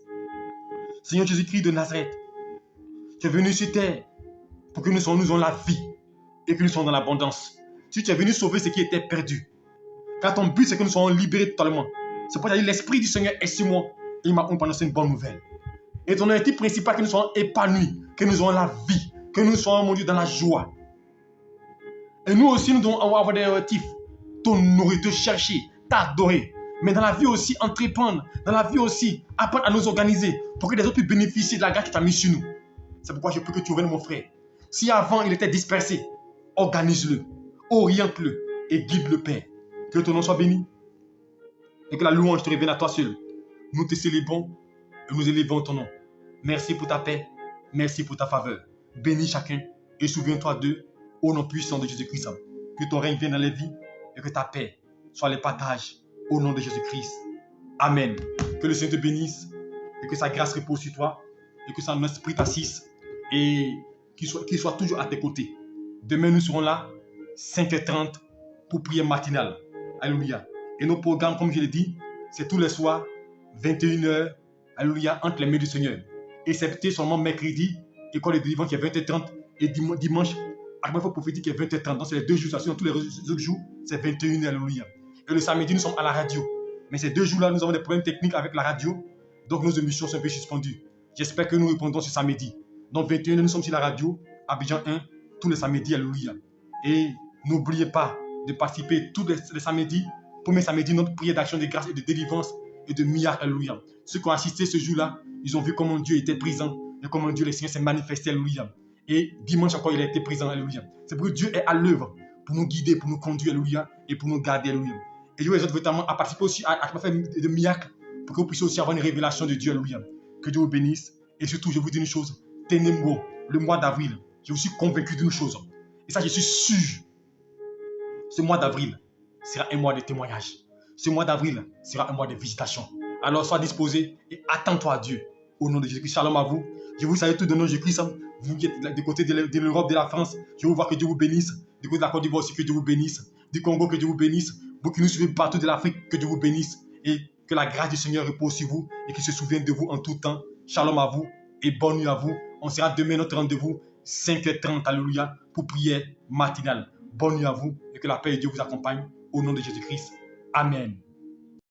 Seigneur Jésus-Christ de Nazareth, tu es venu sur terre pour que nous ayons la vie et que nous soyons dans l'abondance. Si tu es venu sauver ce qui était perdu, car ton but c'est que nous soyons libérés totalement. C'est pourquoi l'Esprit du Seigneur est sur moi et il m'a annoncé une bonne nouvelle. Et ton objectif principal, que nous soyons épanouis, que nous ayons la vie, que nous soyons, mon Dieu, dans la joie. Et nous aussi, nous devons avoir des objectifs. T'honorer, te chercher, t'adorer. Mais dans la vie aussi, entreprendre. Dans la vie aussi, apprendre à nous organiser pour que les autres puissent bénéficier de la grâce que tu as mise sur nous. C'est pourquoi je prie que tu reviennes, mon frère. Si avant il était dispersé, organise-le, oriente-le et guide le Père. Que ton nom soit béni et que la louange te revienne à toi seul. Nous te célébrons et nous élevons ton nom. Merci pour ta paix, merci pour ta faveur. Bénis chacun et souviens-toi d'eux au nom puissant de Jésus-Christ. Que ton règne vienne dans les vies et que ta paix soit les partages au nom de Jésus-Christ. Amen. Que le Seigneur te bénisse et que sa grâce repose sur toi et que son esprit t'assiste et qu'il soit toujours à tes côtés. Demain, nous serons là, 5h30 pour prière matinale. Alléluia. Et nos programmes, comme je l'ai dit, c'est tous les soirs, 21h, alléluia, entre les mains du Seigneur. Et c'est seulement mercredi, école de délivrance qui est 20h30 et dimanche, Activation prophétique qui est 20h30. Donc c'est les 2 jours, sinon tous les autres jours, c'est 21h, alléluia. Et le samedi, nous sommes à la radio. Mais ces 2 jours-là, nous avons des problèmes techniques avec la radio. Donc nos émissions sont un peu suspendues. J'espère que nous répondrons ce samedi. Donc 21h, nous sommes sur la radio, Abidjan 1, tous les samedis, alléluia. Et n'oubliez pas de participer tous les samedis. Premier samedi, notre prière d'action de grâce et de délivrance et de miracle, alléluia. Ceux qui ont assisté ce jour-là, ils ont vu comment Dieu était présent et comment Dieu, le Seigneur, s'est manifesté, alléluia. Et dimanche encore, il a été présent, alléluia. C'est pour que Dieu est à l'œuvre pour nous guider, pour nous conduire, alléluia, et pour nous garder, alléluia. Et je vous exhorte véritablement à participer aussi à faire de miracles pour que vous puissiez aussi avoir une révélation de Dieu, alléluia. Que Dieu vous bénisse. Et surtout, je vous dis une chose, tenez-moi, le mois d'avril, je suis convaincu d'une chose. Et ça, je suis sûr. Ce mois d'avril sera un mois de témoignage. Ce mois d'avril sera un mois de visitation. Alors, sois disposé et attends-toi à Dieu. Au nom de Jésus-Christ, shalom à vous. Je vous salue tous de nom de Jésus-Christ. Vous qui êtes du côté de l'Europe, de la France, je vous vois que Dieu vous bénisse. Du côté de la Côte d'Ivoire aussi, que Dieu vous bénisse. Du Congo, que Dieu vous bénisse. Vous qui nous suivez partout de l'Afrique, que Dieu vous bénisse. Et que la grâce du Seigneur repose sur vous et qu'il se souvienne de vous en tout temps. Shalom à vous et bonne nuit à vous. On sera demain notre rendez-vous, 5h30, alléluia, pour prière matinale. Bonne nuit à vous et que la paix de Dieu vous accompagne. Au nom de Jésus-Christ. Amen.